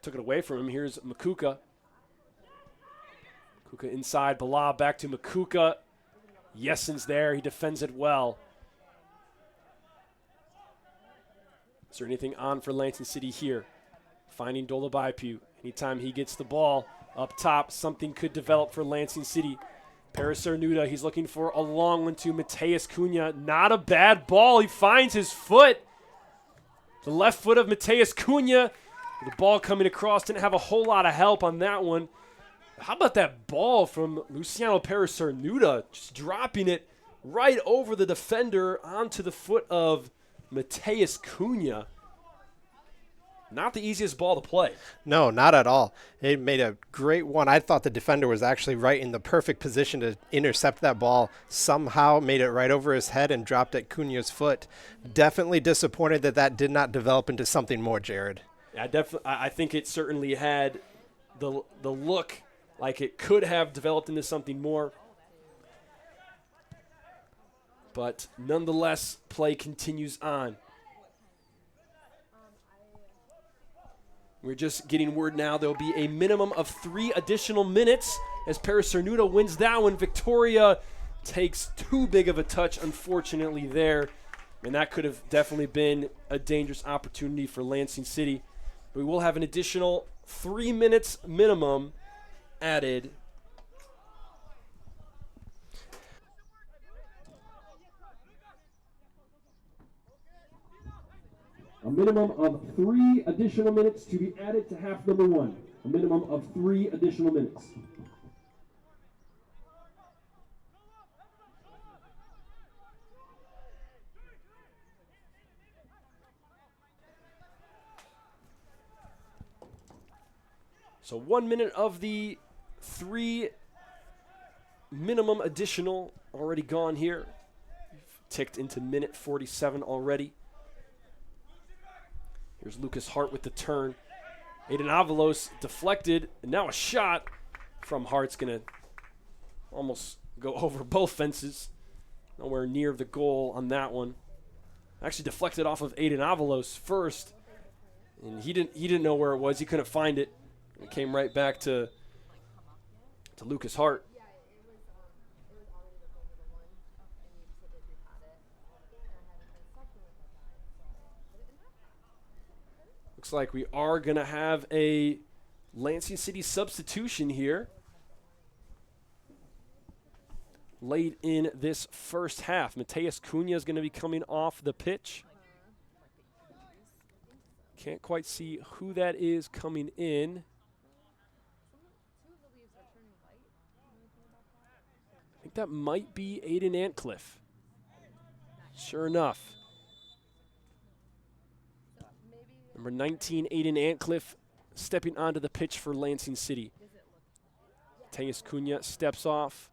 took it away from him. Here's Makuka. Makuka inside. Bala back to Makuka. Yessen's there. He defends it well. Is there anything on for Lansing City here? Finding Dolabaipu. Anytime he gets the ball up top, something could develop for Lansing City. Paris Cernuda, he's looking for a long one to Mateus Cunha. Not a bad ball. He finds his foot. The left foot of Mateus Cunha. The ball coming across. Didn't have a whole lot of help on that one. How about that ball from Luciano Paris Cernuda? Just dropping it right over the defender onto the foot of Mateus Cunha. Not the easiest ball to play. No, not at all. It made a great one. I thought the defender was actually right in the perfect position to intercept that ball. Somehow made it right over his head and dropped at Cunha's foot. Definitely disappointed that that did not develop into something more, Jared. Yeah, I think it certainly had the look like it could have developed into something more. But nonetheless, play continues on. We're just getting word now there will be a minimum of 3 additional minutes as Paris Cernuda wins that one. Victoria takes too big of a touch, unfortunately, there. And that could have definitely been a dangerous opportunity for Lansing City. But we will have an additional 3 minutes minimum added. A minimum of 3 additional minutes to be added to half number 1. A minimum of 3 additional minutes. So 1 minute of the 3 minimum additional already gone here. We've ticked into minute 47 already. Here's Lucas Hart with the turn. Aiden Avalos deflected, and now a shot from Hart's going to almost go over both fences. Nowhere near the goal on that one. Actually deflected off of Aiden Avalos first, and he didn't know where it was. He couldn't find it. It came right back to Lucas Hart. Looks like we are going to have a Lansing City substitution here late in this first half. Mateus Cunha is going to be coming off the pitch. Can't quite see who that is coming in. I think that might be Aiden Antcliffe. Sure enough. Number 19, Aiden Antcliffe, stepping onto the pitch for Lansing City. Mateus Cunha steps off.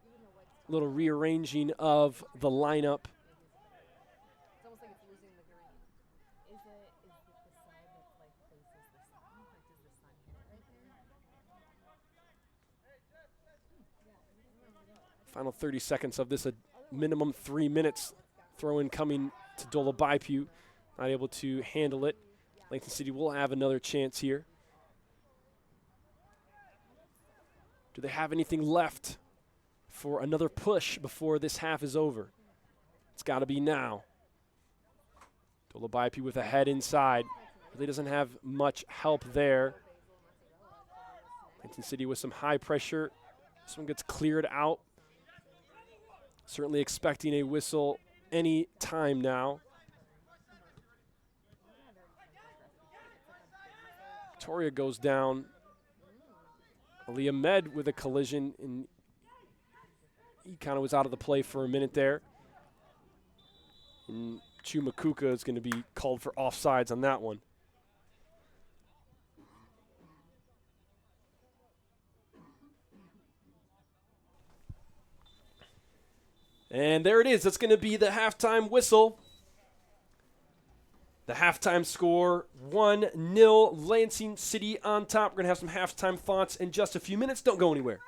A little rearranging of the lineup. Final 30 seconds of this, a minimum 3 minutes. Throw in coming to Dolabaipu. Not able to handle it. Lansing City will have another chance here. Do they have anything left for another push before this half is over? It's got to be now. Dolabaipu with a head inside. Really doesn't have much help there. Lansing City with some high pressure. This one gets cleared out. Certainly expecting a whistle any time now. Victoria goes down. Ali Ahmed with a collision, and he kind of was out of the play for a minute there. And Chumakuka is going to be called for offsides on that one. And there it is. That's going to be the halftime whistle. The halftime score, 1-0, Lansing City on top. We're going to have some halftime thoughts in just a few minutes. Don't go anywhere.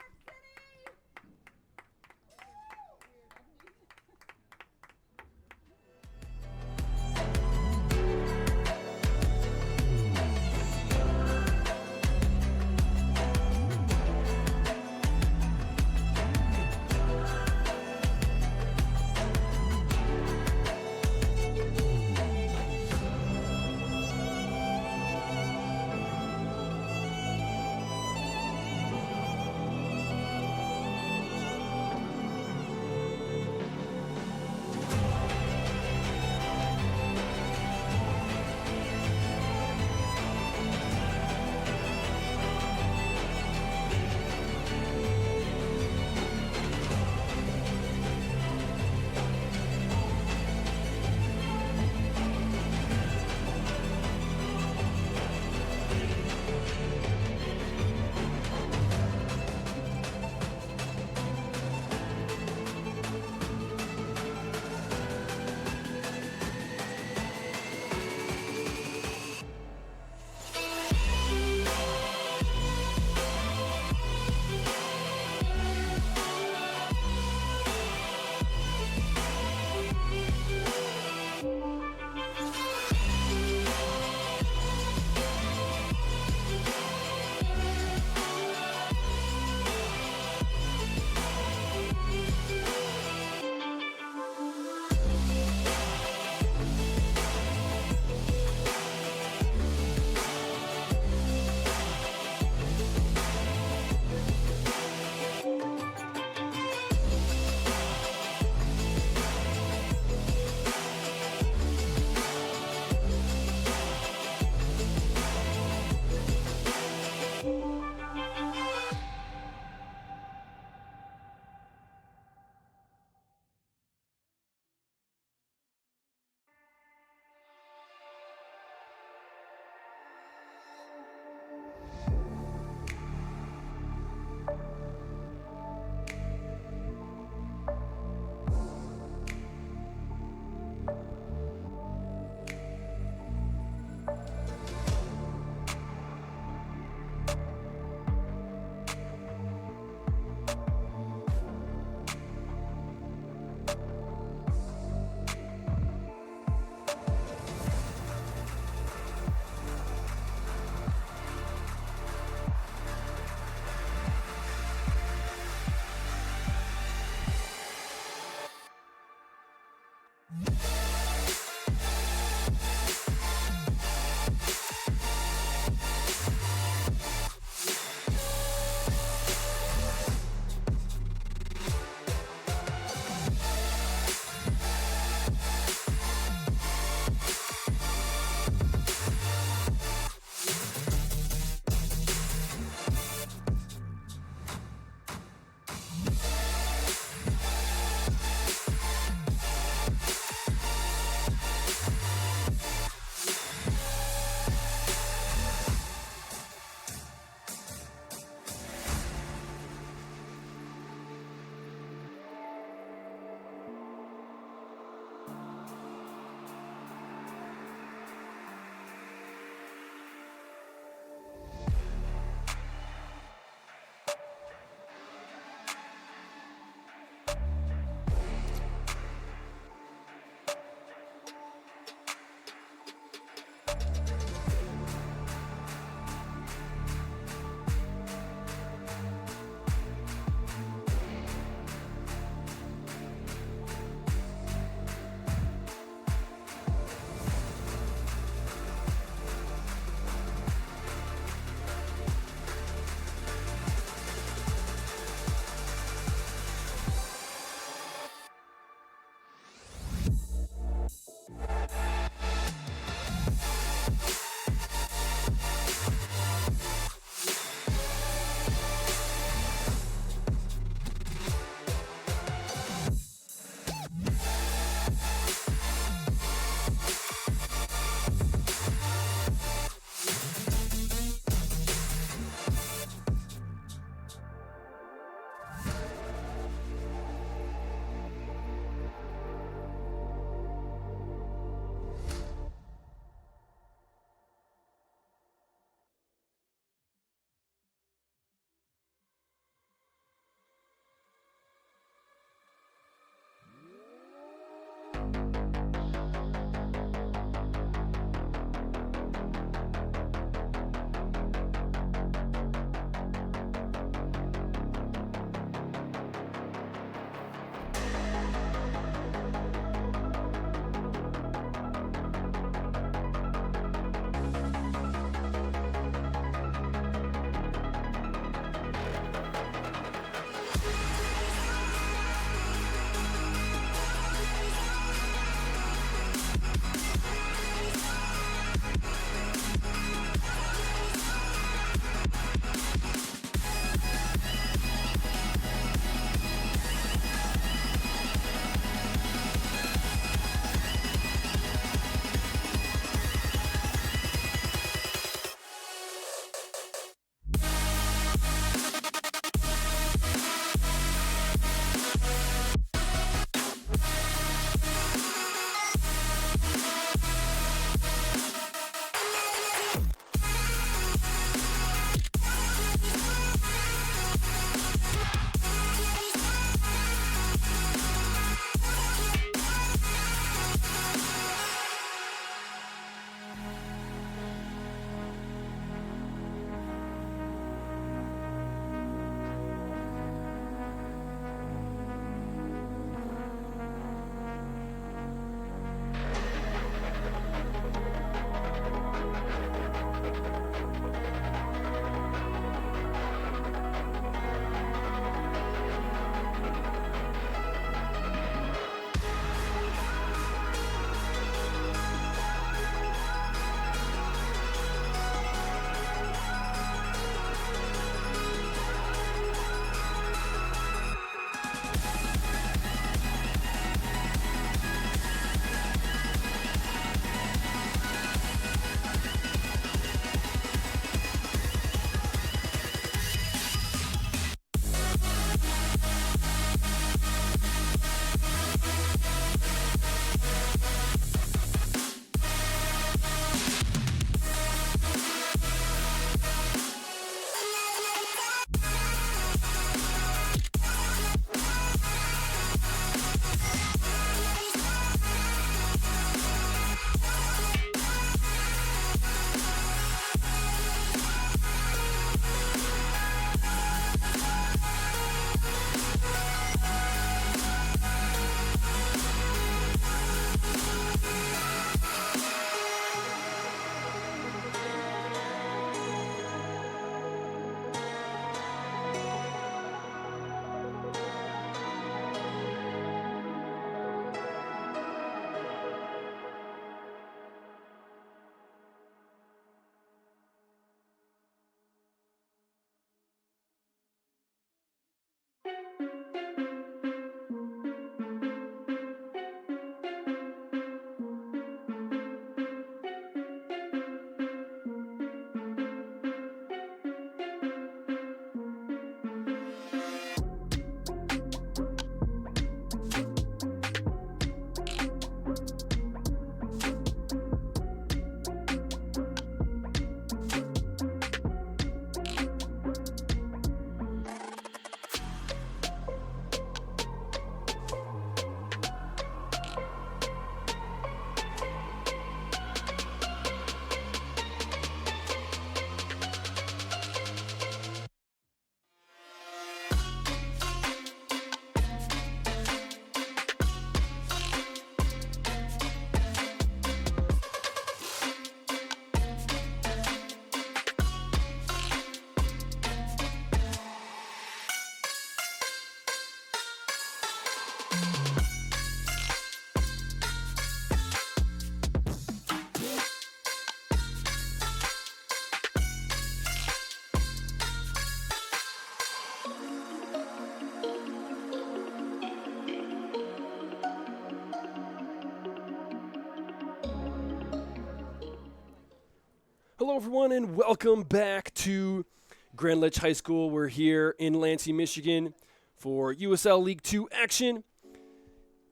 Hello, everyone, and welcome back to Grand Ledge High School. We're here in Lansing, Michigan for USL League 2 action.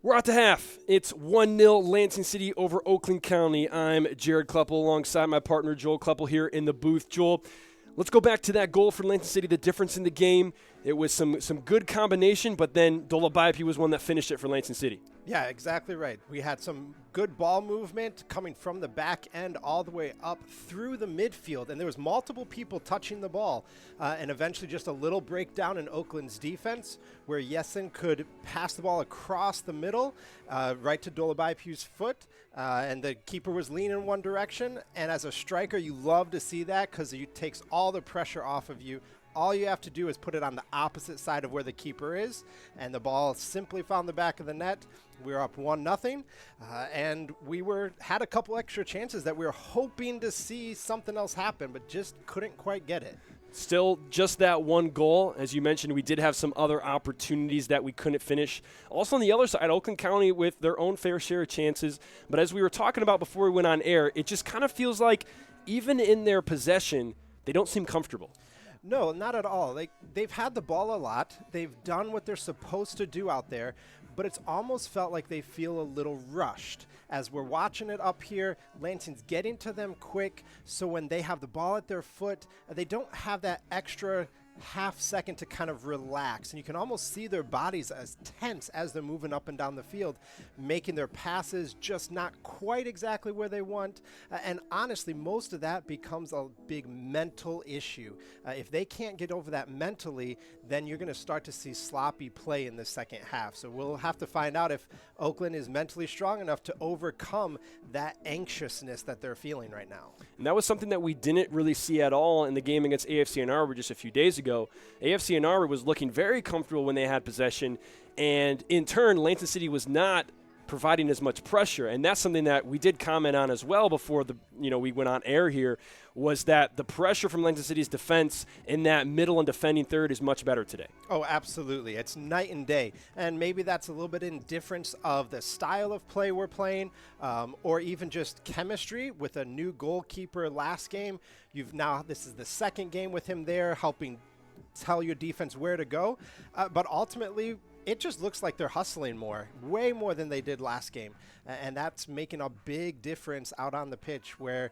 We're at the half. It's 1-0 Lansing City over Oakland County. I'm Jared Kleppel alongside my partner Joel Kleppel here in the booth. Joel, let's go back to that goal for Lansing City, the difference in the game. It was some good combination, but then Dolabayepi was one that finished it for Lansing City. Yeah, exactly right. We had some good ball movement coming from the back end all the way up through the midfield, and there was multiple people touching the ball, and eventually just a little breakdown in Oakland's defense where Yesen could pass the ball across the middle right to Dolabayepi's foot, and the keeper was leaning in one direction, and as a striker, you love to see that because it takes all the pressure off of you. All you have to do is put it on the opposite side of where the keeper is, and the ball simply found the back of the net. We were up 1-0, and we had a couple extra chances that we were hoping to see something else happen, but just couldn't quite get it. Still just that one goal. As you mentioned, we did have some other opportunities that we couldn't finish. Also on the other side, Oakland County with their own fair share of chances. But as we were talking about before we went on air, it just kind of feels like even in their possession, they don't seem comfortable. No, not at all. They've had the ball a lot. They've done what they're supposed to do out there, but it's almost felt like they feel a little rushed. As we're watching it up here, Lansing's getting to them quick, so when they have the ball at their foot, they don't have that extra half second to kind of relax, and you can almost see their bodies as tense as they're moving up and down the field, making their passes just not quite exactly where they want, and honestly most of that becomes a big mental issue. If they can't get over that mentally, then you're going to start to see sloppy play in the second half. So we'll have to find out if Oakland is mentally strong enough to overcome that anxiousness that they're feeling right now. And that was something that we didn't really see at all in the game against AFC Ann Arbor just a few days ago. AFC Ann Arbor was looking very comfortable when they had possession, and in turn, Lansing City was not providing as much pressure. And that's something that we did comment on as well before we went on air here, was that the pressure from Lansing City's defense in that middle and defending third is much better today. Oh, absolutely. It's night and day. And maybe that's a little bit in difference of the style of play we're playing, or even just chemistry with a new goalkeeper last game. This is the second game with him there, helping tell your defense where to go. But ultimately, it just looks like they're hustling more, way more than they did last game. And that's making a big difference out on the pitch where,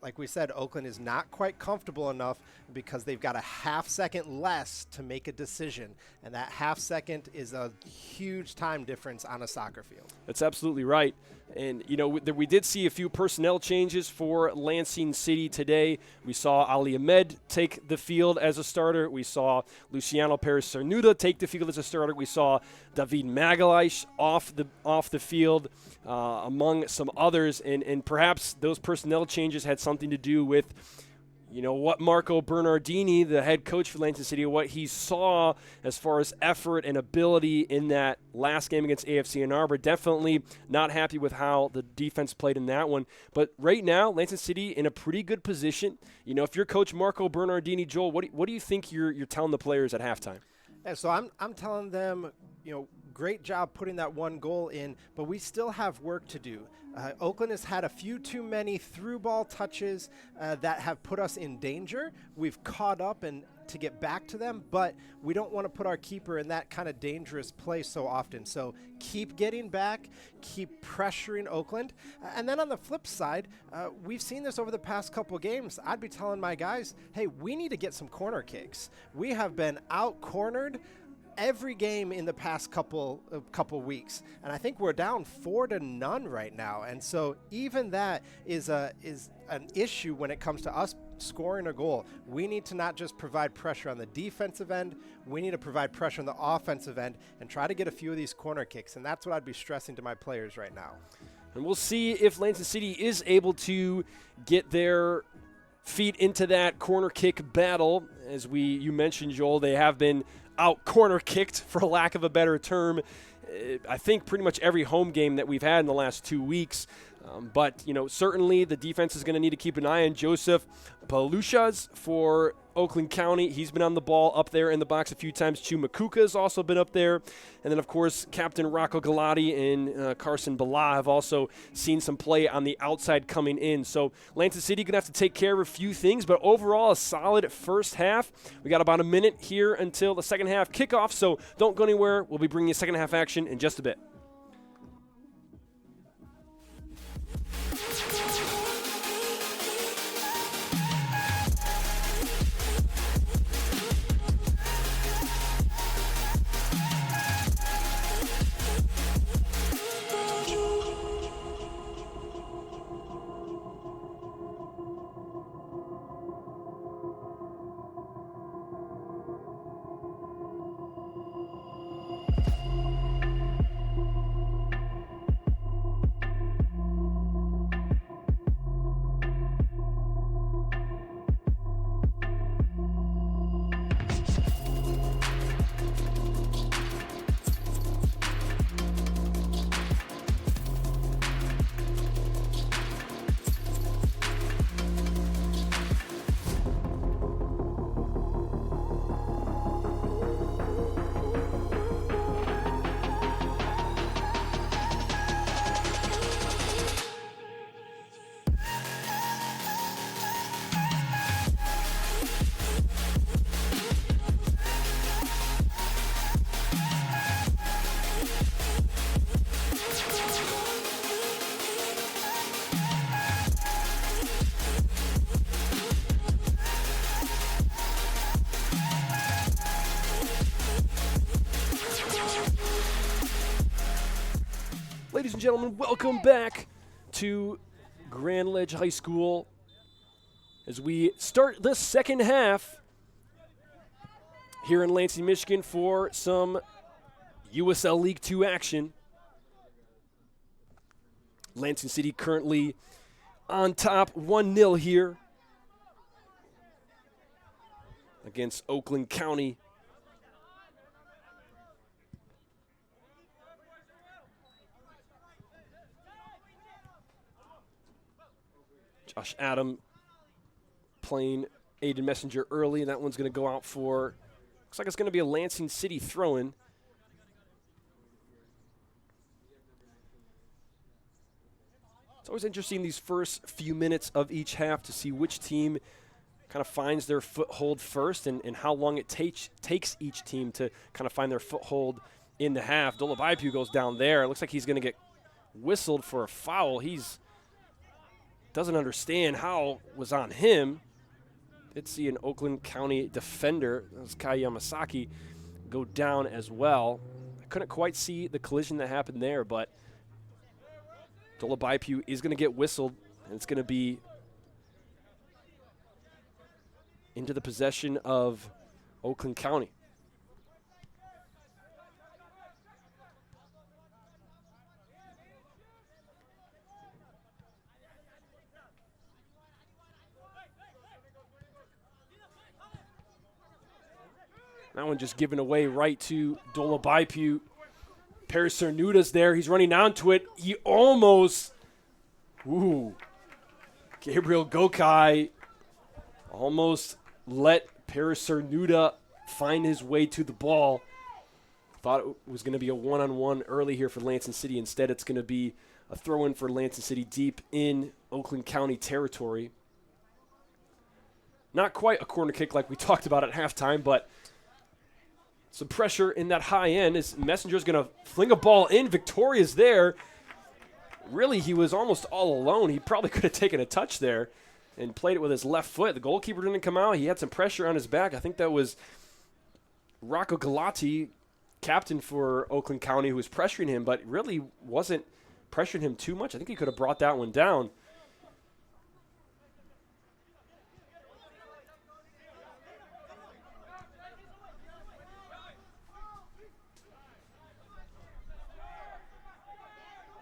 like we said, Oakland is not quite comfortable enough because they've got a half second less to make a decision. And that half second is a huge time difference on a soccer field. That's absolutely right. And, we did see a few personnel changes for Lansing City today. We saw Ali Ahmed take the field as a starter. We saw Luciano Perez-Cernuda take the field as a starter. We saw David Magalhaes off the field, among some others. And perhaps those personnel changes had something to do with what Marco Bernardini, the head coach for Lansing City, what he saw as far as effort and ability in that last game against AFC Ann Arbor. Definitely not happy with how the defense played in that one. But right now, Lansing City in a pretty good position. If you're Coach Marco Bernardini, Joel, what do you think you're telling the players at halftime? Yeah, so I'm telling them, great job putting that one goal in, but we still have work to do. Oakland has had a few too many through ball touches that have put us in danger. We've caught up and to get back to them, but we don't want to put our keeper in that kind of dangerous place so often. So keep getting back, keep pressuring Oakland. And then on the flip side, we've seen this over the past couple games. I'd be telling my guys, hey, we need to get some corner kicks. We have been out-cornered every game in the past couple weeks, and I think we're down 4-0 right now. And so even that is an issue when it comes to us scoring a goal. We need to not just provide pressure on the defensive end, we need to provide pressure on the offensive end and try to get a few of these corner kicks, and that's what I'd be stressing to my players right now. And we'll see if Lansing City is able to get their feet into that corner kick battle. As you mentioned, Joel, they have been out corner kicked, for lack of a better term, I think pretty much every home game that we've had in the last 2 weeks. But, certainly the defense is going to need to keep an eye on Joseph Palushas for Oakland County. He's been on the ball up there in the box a few times. Chu Makuka has also been up there. And then, of course, Captain Rocco Galati and Carson Bala have also seen some play on the outside coming in. So Lansing City going to have to take care of a few things, but overall a solid first half. We got about a minute here until the second half kickoff, so don't go anywhere. We'll be bringing you second half action in just a bit. Ladies and gentlemen, welcome back to Grand Ledge High School as we start the second half here in Lansing, Michigan for some USL League 2 action. Lansing City currently on top 1-0 here against Oakland County. Josh Adam playing Aiden Messenger early. That one's going to go out for, looks like it's going to be a Lansing City throw-in. It's always interesting these first few minutes of each half to see which team kind of finds their foothold first and how long it takes each team to kind of find their foothold in the half. Dolabaipu goes down there. It looks like he's going to get whistled for a foul. He's doesn't understand how it was on him. Did see an Oakland County defender, that was Kai Yamasaki, go down as well. I couldn't quite see the collision that happened there, but Dolabaipu is going to get whistled, and it's going to be into the possession of Oakland County. That one just given away right to Dolabaipu. Paris Cernuda's there. He's running onto it. He almost, Gabriel Gokai almost let Paris Cernuda find his way to the ball. Thought it was going to be a one-on-one early here for Lansing City. Instead, it's going to be a throw-in for Lansing City deep in Oakland County territory. Not quite a corner kick like we talked about at halftime, but some pressure in that high end as Messenger's going to fling a ball in. Victoria's there. Really, he was almost all alone. He probably could have taken a touch there and played it with his left foot. The goalkeeper didn't come out. He had some pressure on his back. I think that was Rocco Galati, captain for Oakland County, who was pressuring him, but really wasn't pressuring him too much. I think he could have brought that one down.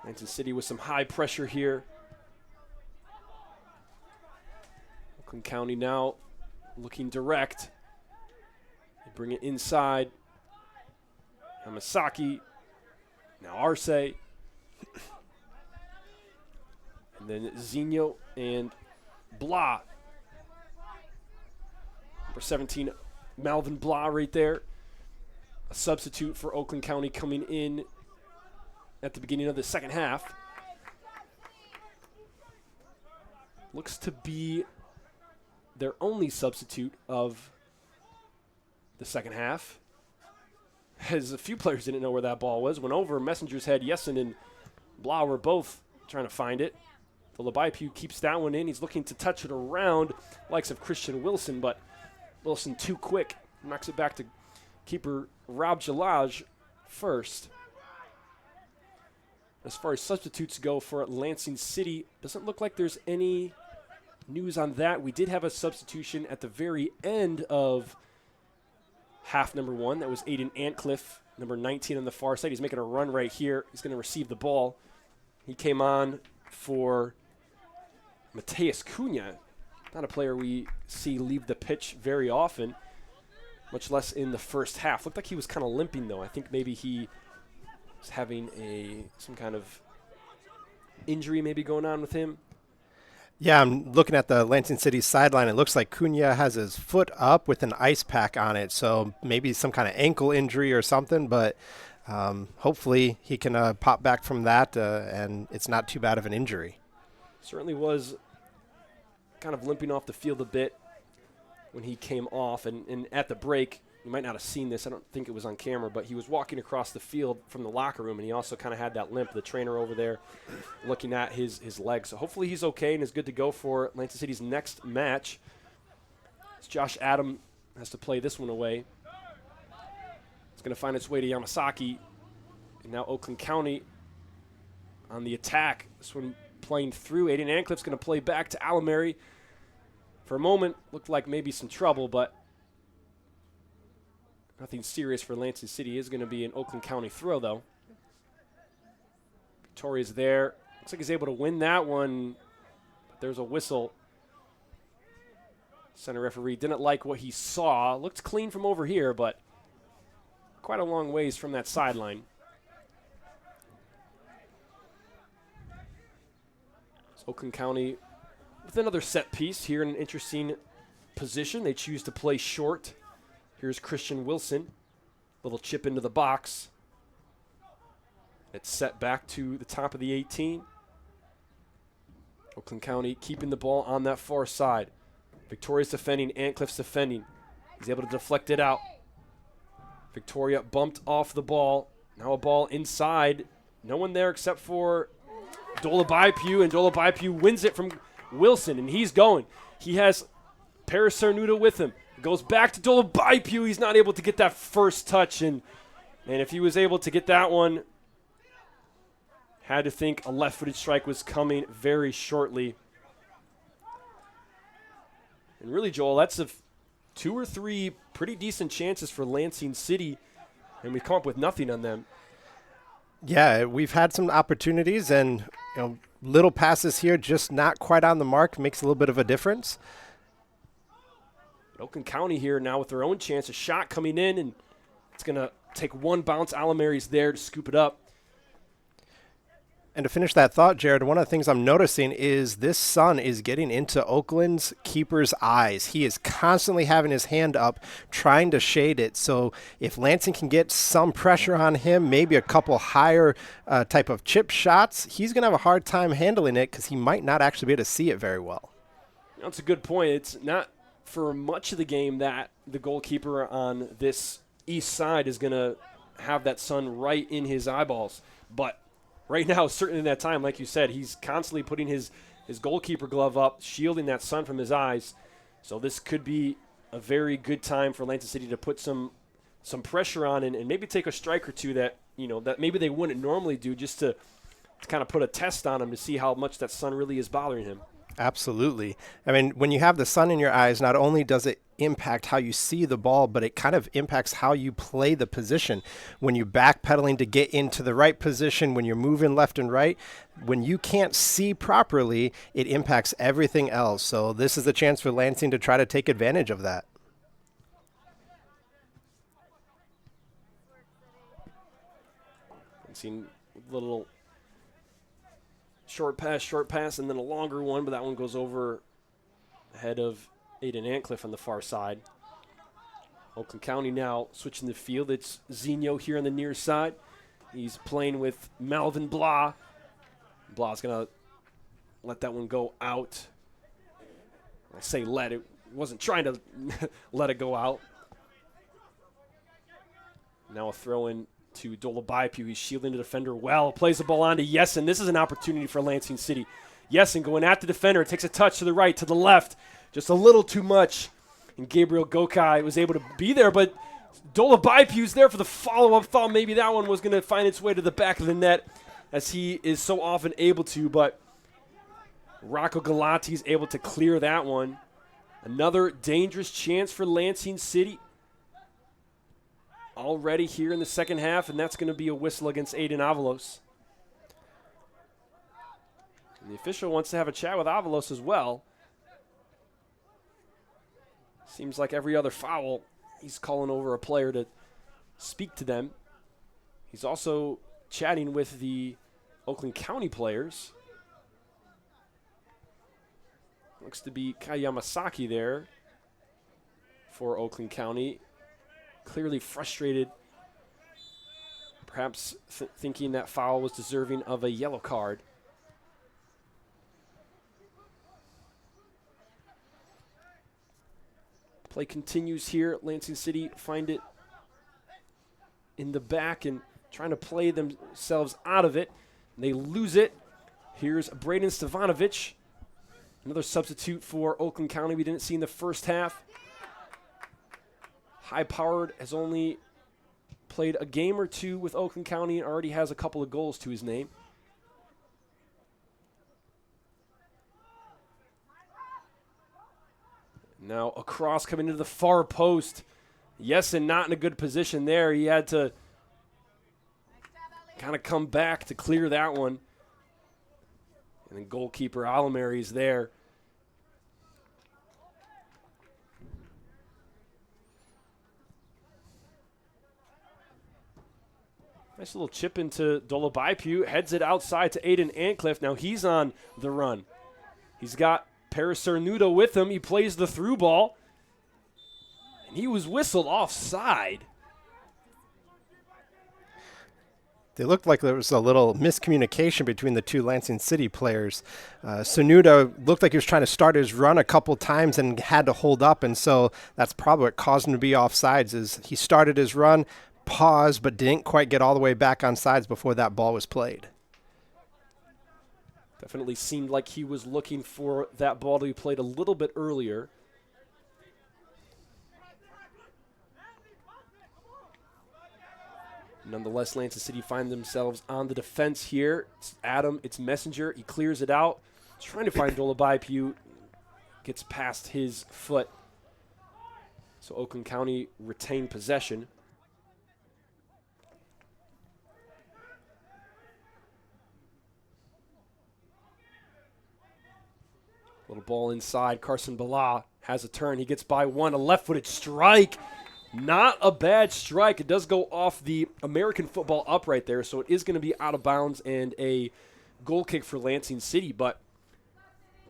Lansing City with some high pressure here. Oakland County now looking direct. They bring it inside. Yamasaki. Now Arce. And then Zinho and Blah. Number 17, Malvin Blah right there. A substitute for Oakland County coming in at the beginning of the second half. Looks to be their only substitute of the second half. As a few players didn't know where that ball was. Went over Messenger's head. Yessen and Blah were both trying to find it. The Labaipu keeps that one in. He's looking to touch it around, likes of Christian Wilson, but Wilson too quick. Knocks it back to keeper Rob Jalaj first. As far as substitutes go for Lansing City, doesn't look like there's any news on that. We did have a substitution at the very end of half number 1. That was Aiden Antcliffe, number 19 on the far side. He's making a run right here. He's going to receive the ball. He came on for Mateus Cunha, not a player we see leave the pitch very often, much less in the first half. Looked like he was kind of limping, though. I think maybe he was having some kind of injury maybe going on with him. Yeah, I'm looking at the Lansing City sideline. It looks like Cunha has his foot up with an ice pack on it, so maybe some kind of ankle injury or something, but hopefully he can pop back from that, and it's not too bad of an injury. Certainly was kind of limping off the field a bit when he came off, and at the break, you might not have seen this, I don't think it was on camera, but he was walking across the field from the locker room, and he also kind of had that limp. The trainer over there looking at his legs. So hopefully he's okay and is good to go for Lansing City's next match. As Josh Adam has to play this one away. It's going to find its way to Yamasaki, and now Oakland County on the attack. This one playing through. Aiden Antcliffe's going to play back to Alamary. For a moment, looked like maybe some trouble, but nothing serious for Lansing City. Is going to be an Oakland County throw, though. Victoria's there. Looks like he's able to win that one, but there's a whistle. Center referee didn't like what he saw. Looked clean from over here, but quite a long ways from that sideline. So Oakland County with another set piece here in an interesting position. They choose to play short. Here's Christian Wilson. Little chip into the box. It's set back to the top of the 18. Oakland County keeping the ball on that far side. Victoria's defending. Antcliffe's defending. He's able to deflect it out. Victoria bumped off the ball. Now a ball inside. No one there except for Dolabaipu, and Dolabaipu wins it from Wilson, and he's going. He has Paris Cernuda with him. Goes back to Dolabaipu. He's not able to get that first touch, and if he was able to get that one, had to think a left-footed strike was coming very shortly. And really, Joel, that's 2 or 3 pretty decent chances for Lansing City, and we've come up with nothing on them. Yeah, we've had some opportunities, and little passes here, just not quite on the mark, makes a little bit of a difference. But Oakland County here now with their own chance, a shot coming in, and it's going to take one bounce. Alamary's there to scoop it up. And to finish that thought, Jared, one of the things I'm noticing is this sun is getting into Oakland's keeper's eyes. He is constantly having his hand up, trying to shade it. So if Lansing can get some pressure on him, maybe a couple higher type of chip shots, he's going to have a hard time handling it because he might not actually be able to see it very well. That's a good point. It's not for much of the game that the goalkeeper on this east side is going to have that sun right in his eyeballs. But right now, certainly in that time, like you said, he's constantly putting his goalkeeper glove up, shielding that sun from his eyes. So this could be a very good time for Lansing City to put some pressure on and maybe take a strike or two that maybe they wouldn't normally do, just to kind of put a test on him to see how much that sun really is bothering him. Absolutely. I mean, when you have the sun in your eyes, not only does it impact how you see the ball, but it kind of impacts how you play the position. When you're backpedaling to get into the right position, when you're moving left and right, when you can't see properly, it impacts everything else. So this is a chance for Lansing to try to take advantage of that. I've seen a little Short pass, and then a longer one, but that one goes over ahead of Aiden Antcliffe on the far side. Oakland County now switching the field. It's Zinho here on the near side. He's playing with Malvin Blah. Blah's going to let that one go out. I say let. It wasn't trying to let it go out. Now a throw in to Dolabaipu. He's shielding the defender well. Plays the ball on to Yessen. This is an opportunity for Lansing City. Yessen going at the defender. Takes a touch to the right, to the left. Just a little too much. And Gabriel Gokai was able to be there, but Dolabaipu's there for the follow-up. Thought maybe that one was going to find its way to the back of the net, as he is so often able to, but Rocco Galati's able to clear that one. Another dangerous chance for Lansing City already here in the second half, and that's going to be a whistle against Aiden Avalos. And the official wants to have a chat with Avalos as well. Seems like every other foul, he's calling over a player to speak to them. He's also chatting with the Oakland County players. Looks to be Kai Yamasaki there for Oakland County. Clearly frustrated, perhaps thinking that foul was deserving of a yellow card. Play continues here. Lansing City find it in the back and trying to play themselves out of it. They lose it. Here's Braden Stevanovic, another substitute for Oakland County we didn't see in the first half. High-powered, has only played a game or two with Oakland County and already has a couple of goals to his name. Now a cross coming into the far post. Yessen not in a good position there. He had to kind of come back to clear that one. And then goalkeeper Alamary is there. Nice little chip into Dolabaipu. Heads it outside to Aiden Antcliffe. Now he's on the run. He's got Paris Cernuda with him. He plays the through ball. And he was whistled offside. They looked like there was a little miscommunication between the two Lansing City players. Cernuda looked like he was trying to start his run a couple times and had to hold up, and so that's probably what caused him to be offsides. Is he started his run, paused, but didn't quite get all the way back on sides before that ball was played. Definitely seemed like he was looking for that ball to be played a little bit earlier. Nonetheless, Lansing City find themselves on the defense here. It's Adam, it's Messenger. He clears it out. Trying to find Dolabaipu. Gets past his foot. So Oakland County retain possession. Little ball inside. Carson Bala has a turn. He gets by one. A left-footed strike. Not a bad strike. It does go off the American football upright there, so it is going to be out of bounds and a goal kick for Lansing City. But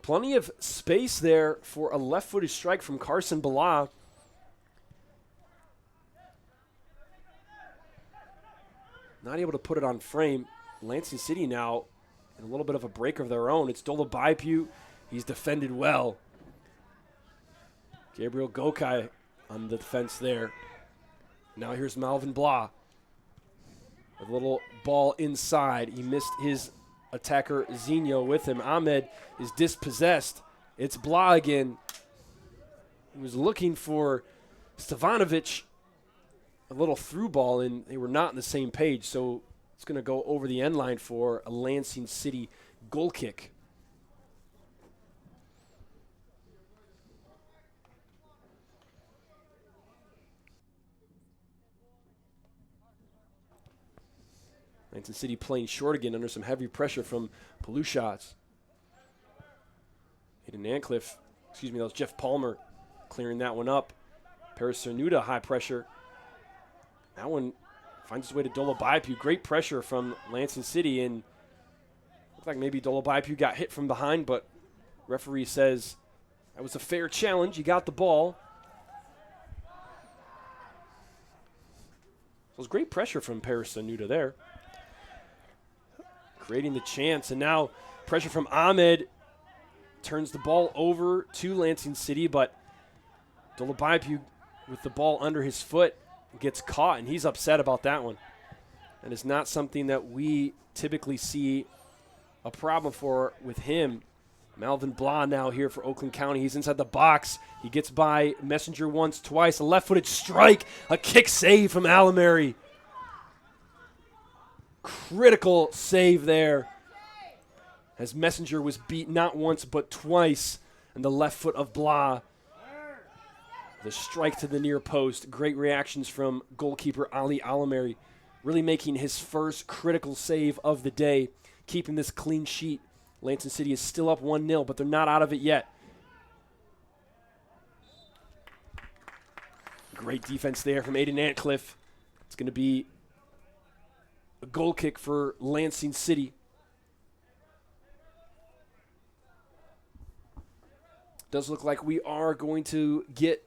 plenty of space there for a left-footed strike from Carson Bala. Not able to put it on frame. Lansing City now in a little bit of a break of their own. It's Dolabaipu. He's defended well. Gabriel Gokai on the defense there. Now here's Malvin Blah. A little ball inside. He missed his attacker Zinho with him. Ahmed is dispossessed. It's Blah again. He was looking for Stevanovic. A little through ball, and they were not on the same page, so it's going to go over the end line for a Lansing City goal kick. Lansing City playing short again under some heavy pressure from Palushas. Aiden Antcliffe, that was Jeff Palmer clearing that one up. Paris Cernuda, high pressure. That one finds its way to Dolabaipu. Great pressure from Lansing City, and Looked like maybe Dolobaipu got hit from behind, but referee says that was a fair challenge. You got the ball. So it was great pressure from Paris Sanuda there. Creating the chance, and now pressure from Ahmed turns the ball over to Lansing City, but Dolobaipu with the ball under his foot gets caught, and he's upset about that one. And it's not something that we typically see a problem for with him. Melvin Blah now here for Oakland County. He's inside the box. He gets by Messenger once, twice. A left-footed strike. A kick save from Alamary. Critical save there, as Messenger was beat not once but twice, and the left foot of Blah. The strike to the near post. Great reactions from goalkeeper Ali Alamary, really making his first critical save of the day, keeping this clean sheet. Lansing City is still up 1-0, but they're not out of it yet. Great defense there from Aiden Antcliffe. It's going to be a goal kick for Lansing City. Does look like we are going to get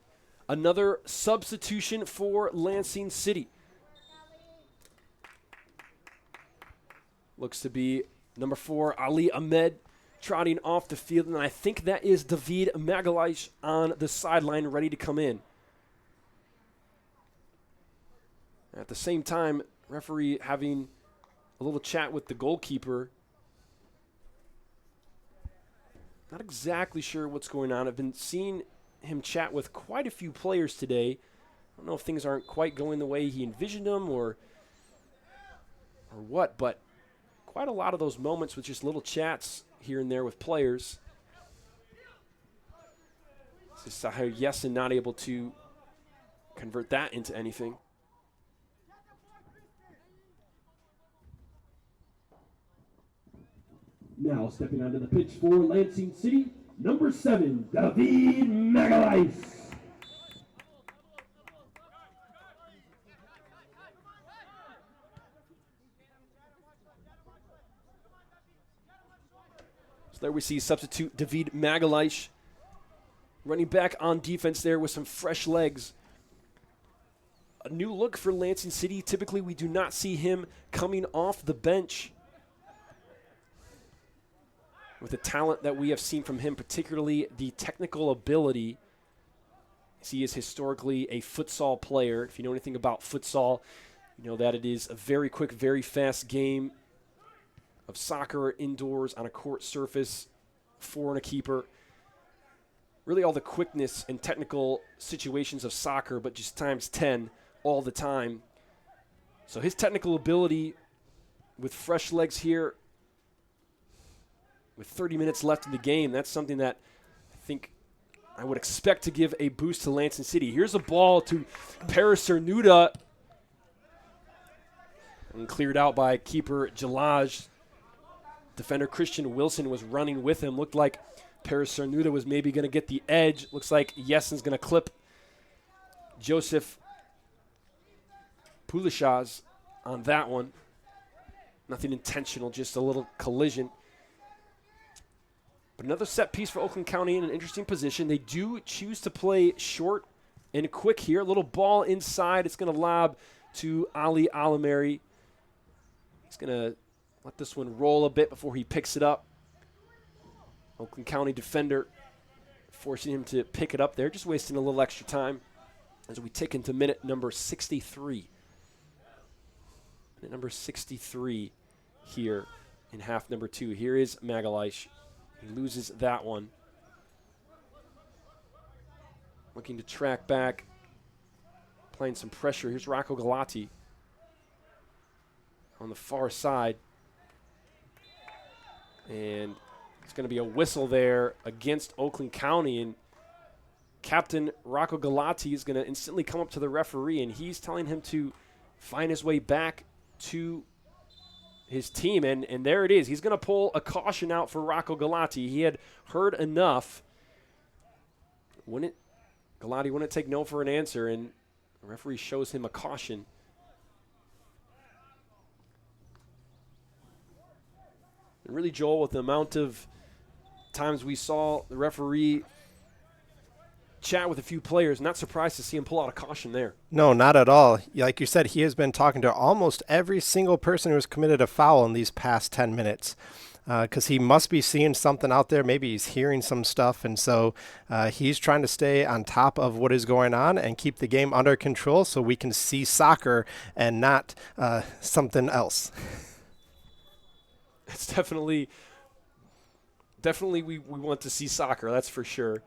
another substitution for Lansing City. Looks to be number 4, Ali Ahmed, trotting off the field, and I think that is David Magalhaes on the sideline, ready to come in. At the same time, referee having a little chat with the goalkeeper. Not exactly sure what's going on. I've been seeing him chat with quite a few players today. I don't know if things aren't quite going the way he envisioned them or what, but quite a lot of those moments with just little chats here and there with players. This is Sahir Yessin not able to convert that into anything. Now stepping onto the pitch for Lansing City, number 7, David Magalhaes. So there we see substitute David Magalhaes running back on defense there with some fresh legs. A new look for Lansing City. Typically we do not see him coming off the bench. With the talent that we have seen from him, particularly the technical ability. He is historically a futsal player. If you know anything about futsal, you know that it is a very quick, very fast game of soccer indoors on a court surface, 4 and a keeper. Really all the quickness and technical situations of soccer, but just times 10 all the time. So his technical ability with fresh legs here, with 30 minutes left in the game, that's something that I think I would expect to give a boost to Lansing City. Here's a ball to Paris Cernuda, and cleared out by keeper Jalaj. Defender Christian Wilson was running with him. Looked like Paris Cernuda was maybe going to get the edge. Looks like Yessen's going to clip Joseph Pulishaz on that one. Nothing intentional, just a little collision. But another set piece for Oakland County in an interesting position. They do choose to play short and quick here. A little ball inside. It's going to lob to Ali Alamary. He's going to let this one roll a bit before he picks it up. Oakland County defender forcing him to pick it up there, just wasting a little extra time as we tick into minute number 63. Minute number 63 here in half number 2. Here is Magalhaes. He loses that one. Looking to track back, applying some pressure. Here's Rocco Galati on the far side. And it's going to be a whistle there against Oakland County. And Captain Rocco Galati is going to instantly come up to the referee, and he's telling him to find his way back to his team, and there it is. He's going to pull a caution out for Rocco Galati. He had heard enough. Galati wouldn't take no for an answer, and the referee shows him a caution. And really, Joel, with the amount of times we saw the referee chat with a few players, not surprised to see him pull out a caution there. No, not at all. Like you said, he has been talking to almost every single person who has committed a foul in these past 10 minutes. Because he must be seeing something out there. Maybe he's hearing some stuff. And so he's trying to stay on top of what is going on and keep the game under control so we can see soccer and not something else. It's definitely we want to see soccer, that's for sure.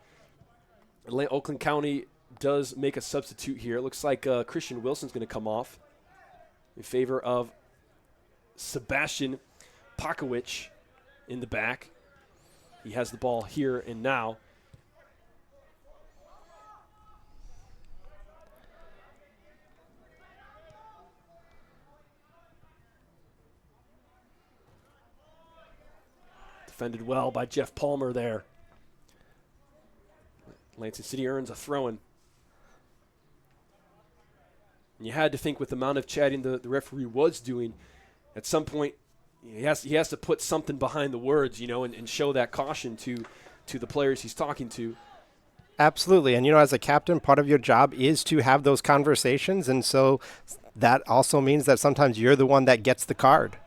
Oakland County does make a substitute here. It looks like Christian Wilson's going to come off in favor of Sebastian Pakowicz in the back. He has the ball here and now. Defended well by Jeff Palmer there. Lansing City earns a throw-in. And you had to think with the amount of chatting the referee was doing, at some point he has to put something behind the words, and show that caution to the players he's talking to. Absolutely. And, as a captain, part of your job is to have those conversations. And so that also means that sometimes you're the one that gets the card.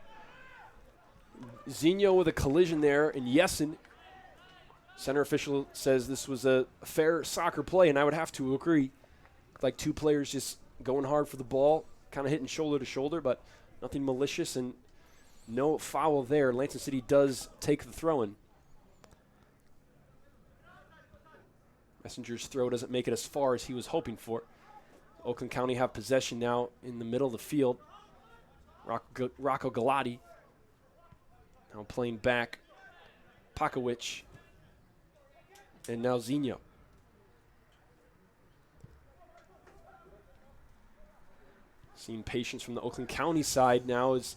Zinho with a collision there, and Yessen, center official, says this was a fair soccer play, and I would have to agree. Like two players just going hard for the ball, kind of hitting shoulder to shoulder, but nothing malicious and no foul there. Lansing City does take the throw-in. Messenger's throw doesn't make it as far as he was hoping for. Oakland County have possession now in the middle of the field. Rocco Galati now playing back. Pakowicz. And now Zinho. Seeing patience from the Oakland County side now is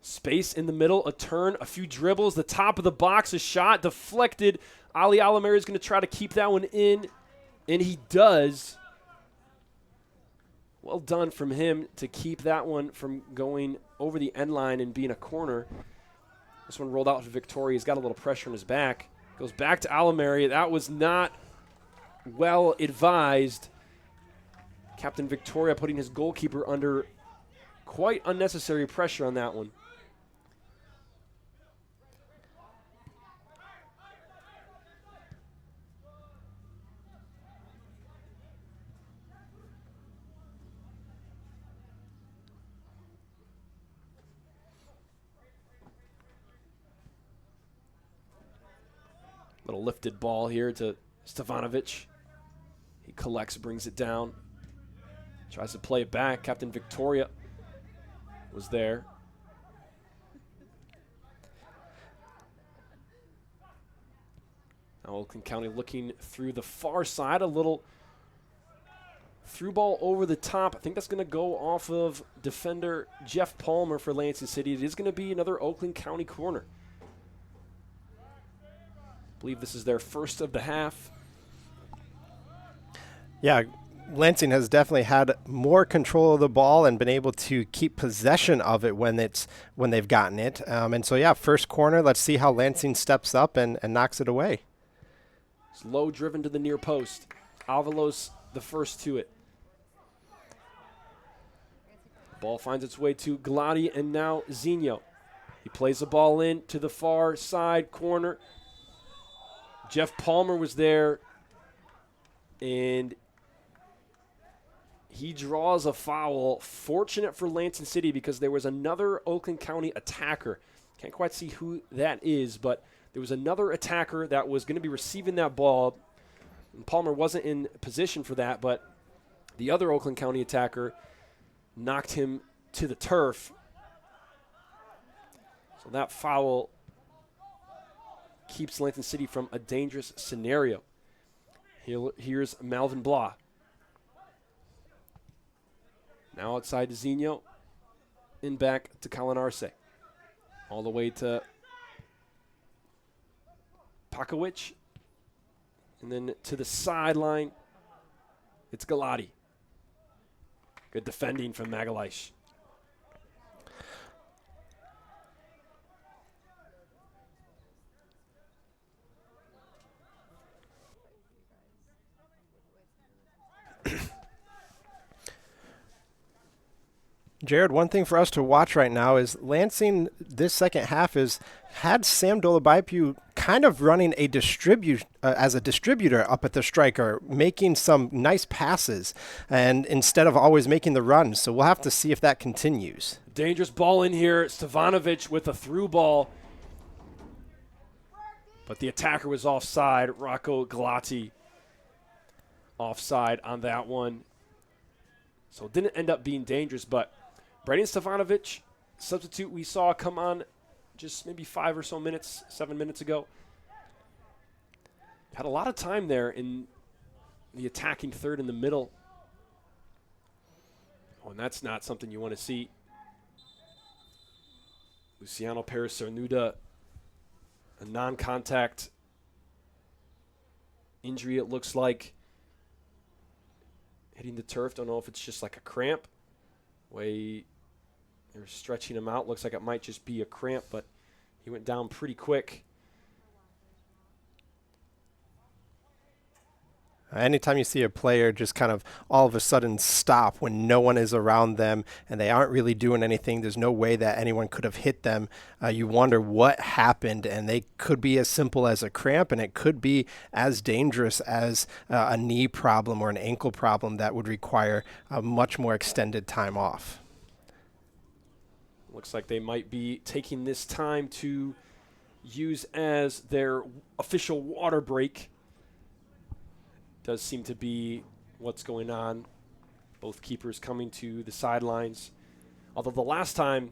space in the middle, a turn, a few dribbles, the top of the box, a shot deflected. Ali Alameri is going to try to keep that one in, and he does. Well done from him to keep that one from going over the end line and being a corner. This one rolled out to Victoria. He's got a little pressure on his back. Goes back to Alameri. That was not well advised. Captain Victoria putting his goalkeeper under quite unnecessary pressure on that one. Little lifted ball here to Stefanovic. He collects, brings it down. Tries to play it back. Captain Victoria was there. Now Oakland County looking through the far side. A little through ball over the top. I think that's going to go off of defender Jeff Palmer for Lansing City. It is going to be another Oakland County corner. I believe this is their first of the half. Yeah, Lansing has definitely had more control of the ball and been able to keep possession of it when they've gotten it. And so, yeah, first corner. Let's see how Lansing steps up and knocks it away. It's low driven to the near post. Avalos the first to it. Ball finds its way to Galati and now Zinho. He plays the ball in to the far side corner. Jeff Palmer was there, and he draws a foul. Fortunate for Lansing City because there was another Oakland County attacker. Can't quite see who that is, but there was another attacker that was going to be receiving that ball. And Palmer wasn't in position for that, but the other Oakland County attacker knocked him to the turf. So that foul keeps Lansing City from a dangerous scenario. Here's Malvin Blah. Now outside to Zinho. In back to Colin Arce. All the way to Pakowicz. And then to the sideline, it's Galati. Good defending from Magalhaes. Jared, one thing for us to watch right now is Lansing this second half is had Sam Dolabaipu kind of running a as a distributor up at the striker, making some nice passes, and instead of always making the run. So we'll have to see if that continues. Dangerous ball in here. Stevanovic with a through ball. But the attacker was offside. Rocco Galati offside on that one. So it didn't end up being dangerous, but Brandon Stevanovic, substitute we saw come on just maybe 5 or so minutes, 7 minutes ago. Had a lot of time there in the attacking third in the middle. Oh, and that's not something you want to see. Luciano Perez-Cernuda, a non-contact injury it looks like. Hitting the turf, don't know if it's just like a cramp. Way they're stretching him out. Looks like it might just be a cramp, but he went down pretty quick. Anytime you see a player just kind of all of a sudden stop when no one is around them and they aren't really doing anything, there's no way that anyone could have hit them. You wonder what happened, and they could be as simple as a cramp, and it could be as dangerous as a knee problem or an ankle problem that would require a much more extended time off. Looks like they might be taking this time to use as their official water break. Does seem to be what's going on. Both keepers coming to the sidelines. Although the last time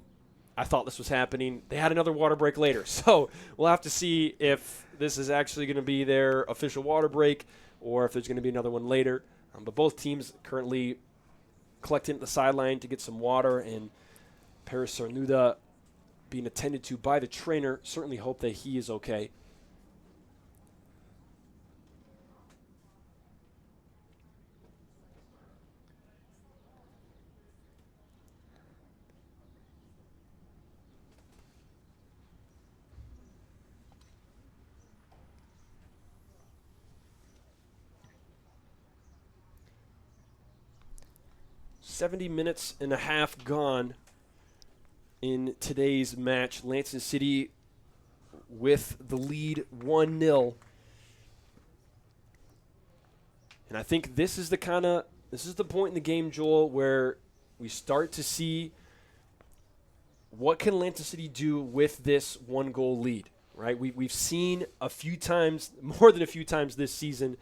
I thought this was happening, they had another water break later. So we'll have to see if this is actually going to be their official water break or if there's going to be another one later. But both teams currently collecting at the sideline to get some water, and Perez-Cernuda being attended to by the trainer. Certainly hope that he is okay. $70 minutes and a half gone in today's match. Lansing City with the lead 1-0. And I think this is the point in the game, Joel, where we start to see what can Lansing City do with this 1-goal lead, right? We've seen a few times, more than a few times this season,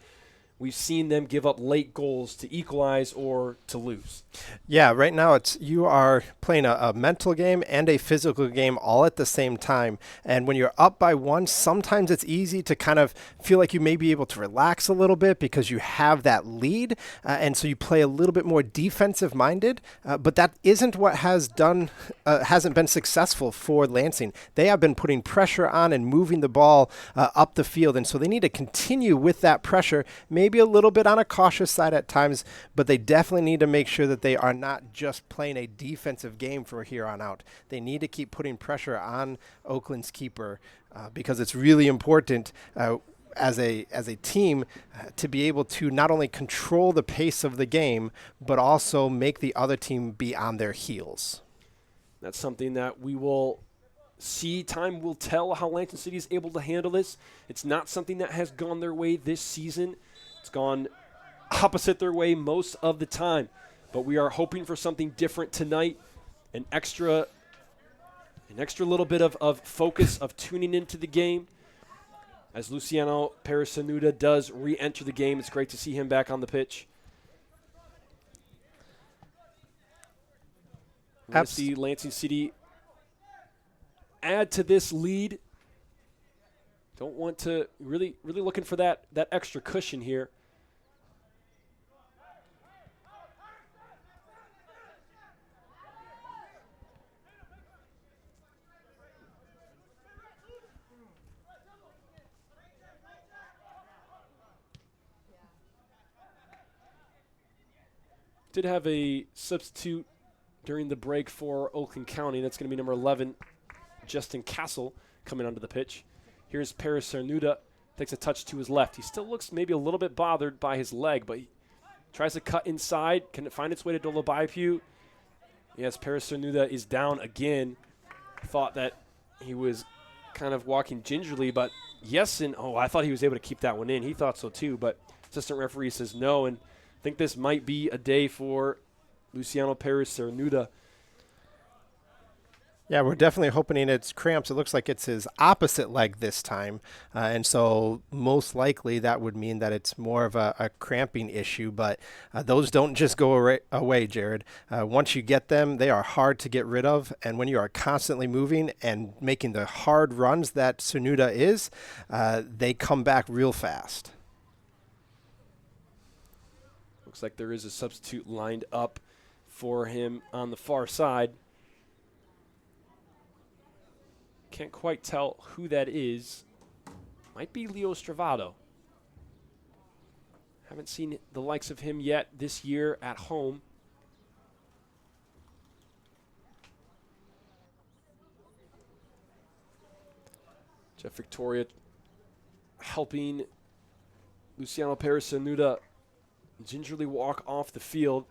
we've seen them give up late goals to equalize or to lose. Yeah, right now you are playing a mental game and a physical game all at the same time. And when you're up by one, sometimes it's easy to kind of feel like you may be able to relax a little bit because you have that lead. And so you play a little bit more defensive minded. But that isn't what hasn't been successful for Lansing. They have been putting pressure on and moving the ball up the field. And so they need to continue with that pressure, maybe a little bit on a cautious side at times, but they definitely need to make sure that they are not just playing a defensive game from here on out. They need to keep putting pressure on Oakland's keeper because it's really important as a team to be able to not only control the pace of the game, but also make the other team be on their heels. That's something that we will see. Time will tell how Lansing City is able to handle this. It's not something that has gone their way this season. It's gone opposite their way most of the time. But we are hoping for something different tonight. An extra little bit of focus, of tuning into the game. As Luciano Perez-Cernuda does re-enter the game, it's great to see him back on the pitch. We want to see Lansing City add to this lead. Don't want to really looking for that extra cushion here. Did have a substitute during the break for Oakland County. That's going to be number 11, Justin Castle, coming onto the pitch. Here's Perez-Cernuda, takes a touch to his left. He still looks maybe a little bit bothered by his leg, but he tries to cut inside. Can it find its way to Dolabaipu? Yes, Paris Cernuda is down again. Thought that he was kind of walking gingerly, but Yesin, I thought he was able to keep that one in. He thought so too, but assistant referee says no, and I think this might be a day for Luciano Paris Cernuda. Yeah, we're definitely hoping it's cramps. It looks like it's his opposite leg this time. And so most likely that would mean that it's more of a cramping issue. But those don't just go away, Jared. Once you get them, they are hard to get rid of. And when you are constantly moving and making the hard runs that Cernuda is, they come back real fast. Looks like there is a substitute lined up for him on the far side. Can't quite tell who that is. Might be Leo Stravado. Haven't seen the likes of him yet this year at home. Jeff Victoria helping Luciano Paris Cernuda gingerly walk off the field.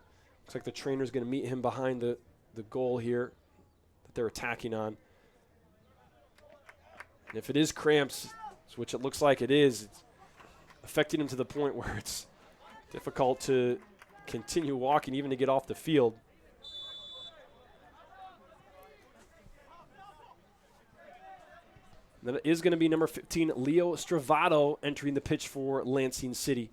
Looks like the trainer's going to meet him behind the goal here that they're attacking on. And if it is cramps, which it looks like it is, it's affecting him to the point where it's difficult to continue walking, even to get off the field. And then it is going to be number 15, Leo Stravado, entering the pitch for Lansing City.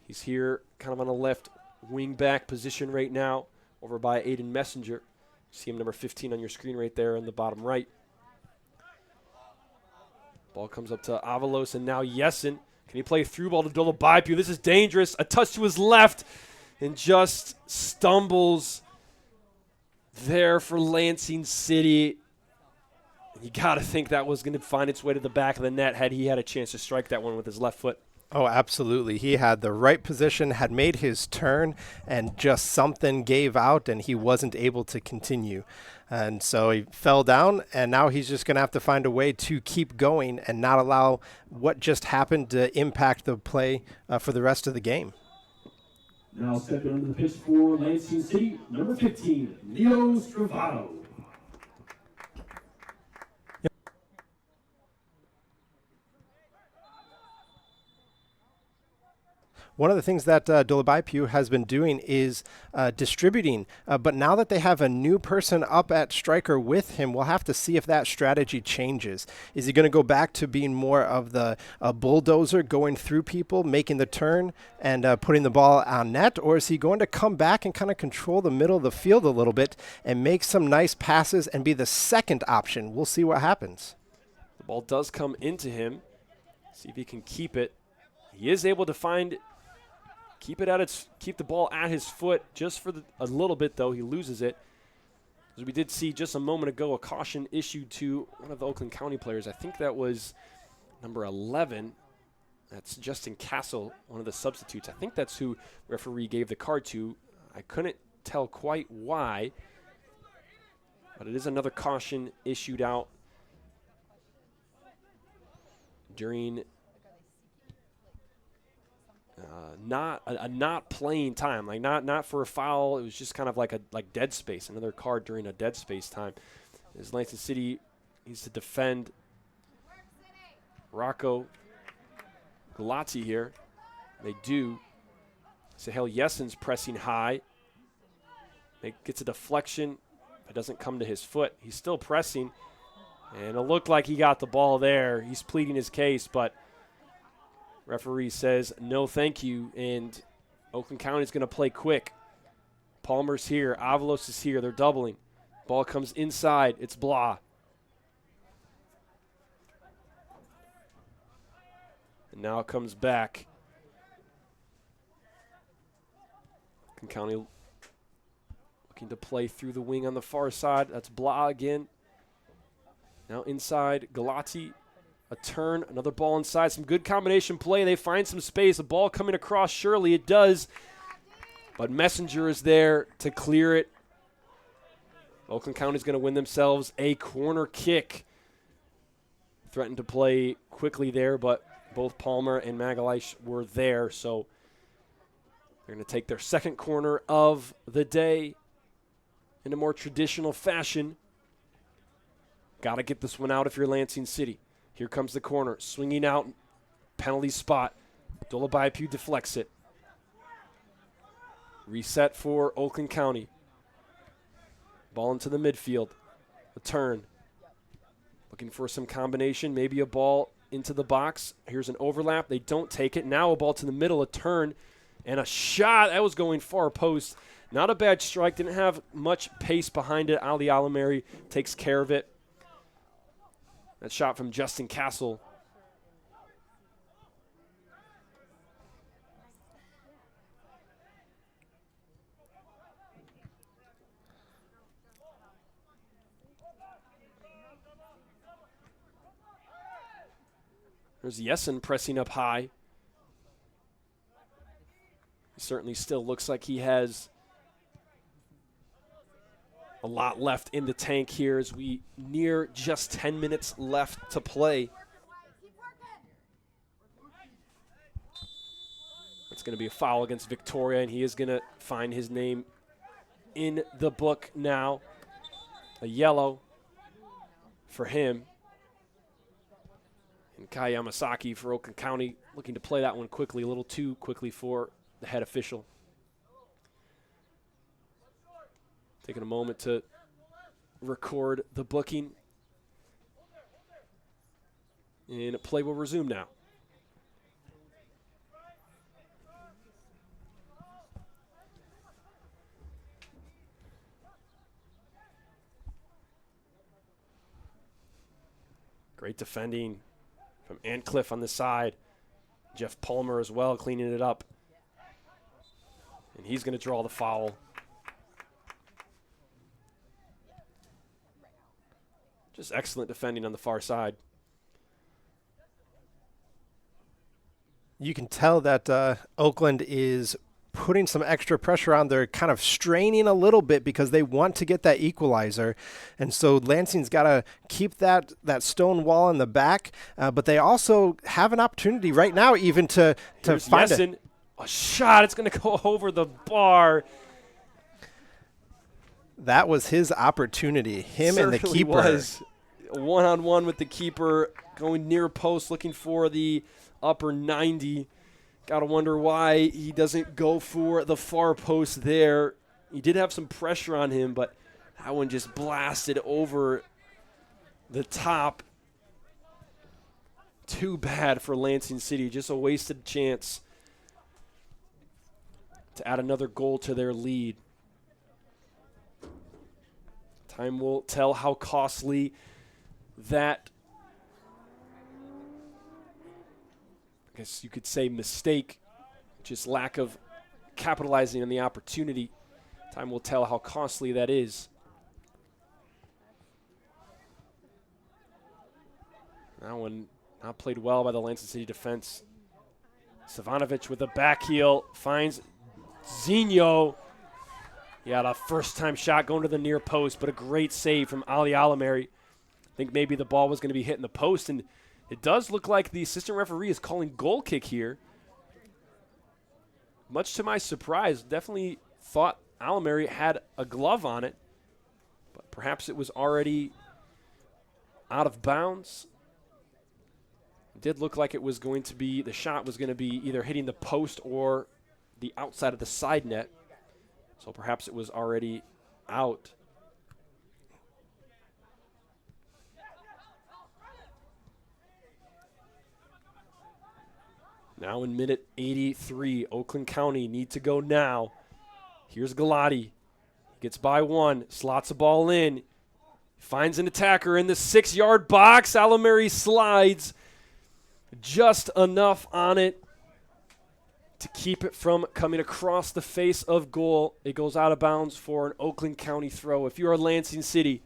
He's here kind of on a left wing back position right now, over by Aiden Messenger. You see him, number 15, on your screen right there in the bottom right. Ball comes up to Avalos, and now Yesin. Can he play through ball to Dolobaipu? This is dangerous. A touch to his left, and just stumbles there for Lansing City. You got to think that was going to find its way to the back of the net had he had a chance to strike that one with his left foot. Oh, absolutely. He had the right position, had made his turn, and just something gave out, and he wasn't able to continue. And so he fell down, and now he's just going to have to find a way to keep going and not allow what just happened to impact the play for the rest of the game. Now stepping onto the pitch for Lansing City, number 15, Leo Stravado. One of the things that Dolobaipu has been doing is distributing, but now that they have a new person up at striker with him, we'll have to see if that strategy changes. Is he going to go back to being more of the bulldozer, going through people, making the turn, and putting the ball on net, or is he going to come back and kind of control the middle of the field a little bit and make some nice passes and be the second option? We'll see what happens. The ball does come into him. See if he can keep it. He is able to keep the ball at his foot just for a little bit, though. He loses it. As we did see just a moment ago, a caution issued to one of the Oakland County players. I think that was number 11. That's Justin Castle, one of the substitutes. I think that's who the referee gave the card to. I couldn't tell quite why, but it is another caution issued out during not playing time, like not for a foul. It was just kind of like dead space, another card during a dead space time. As Lansing City needs to defend Rocco Galati here. They do. Sahel Yesin's pressing high. It gets a deflection. It doesn't come to his foot. He's still pressing, and it looked like he got the ball there. He's pleading his case, but referee says no thank you, and Oakland County is going to play quick. Palmer's here. Avalos is here. They're doubling. Ball comes inside. It's Blah. And now it comes back. Oakland County looking to play through the wing on the far side. That's Blah again. Now inside, Galati. A turn, another ball inside, some good combination play. They find some space, a ball coming across, surely it does. But Messenger is there to clear it. Oakland County is going to win themselves a corner kick. Threatened to play quickly there, but both Palmer and Magalhaes were there, so they're going to take their second corner of the day. in a more traditional fashion. Got to get this one out if you're Lansing City. Here comes the corner, swinging out, penalty spot. Dolabayapu deflects it. Reset for Oakland County. Ball into the midfield. A turn. Looking for some combination, maybe a ball into the box. Here's an overlap. They don't take it. Now a ball to the middle, a turn, and a shot. That was going far post. Not a bad strike. Didn't have much pace behind it. Ali Alameri takes care of it. That shot from Justin Castle. There's Yessen pressing up high. He certainly still looks like he has a lot left in the tank here as we near just 10 minutes left to play. It's going to be a foul against Victoria, and he is going to find his name in the book now. A yellow for him. And Kai Yamasaki for Oakland County looking to play that one quickly, a little too quickly for the head official. Taking a moment to record the booking. And play will resume now. Great defending from Antcliffe on the side. Jeff Palmer as well, cleaning it up. And he's going to draw the foul. Just excellent defending on the far side. You can tell that Oakland is putting some extra pressure on. They're kind of straining a little bit because they want to get that equalizer. And so Lansing's got to keep that stone wall in the back. But they also have an opportunity right now even to find it. A shot. It's going to go over the bar. That was his opportunity. Him and the keeper. Was one-on-one with the keeper, going near post, looking for the upper 90. Got to wonder why he doesn't go for the far post there. He did have some pressure on him, but that one just blasted over the top. Too bad for Lansing City. Just a wasted chance to add another goal to their lead. Time will tell how costly that, I guess you could say, mistake, just lack of capitalizing on the opportunity. Time will tell how costly that is. That one not played well by the Lansing City defense. Savanovic with a back heel finds Zinho. He had a first-time shot going to the near post, but a great save from Ali Alameri. I think maybe the ball was going to be hitting the post, and it does look like the assistant referee is calling goal kick here. Much to my surprise, definitely thought Alameri had a glove on it, but perhaps it was already out of bounds. It did look like it was going to be, the shot was going to be either hitting the post or the outside of the side net. So perhaps it was already out. Now in minute 83, Oakland County need to go now. Here's Galati. Gets by one, slots a ball in. Finds an attacker in the 6-yard box. Alameri slides just enough on it to keep it from coming across the face of goal. It goes out of bounds for an Oakland County throw. If you're a Lansing City,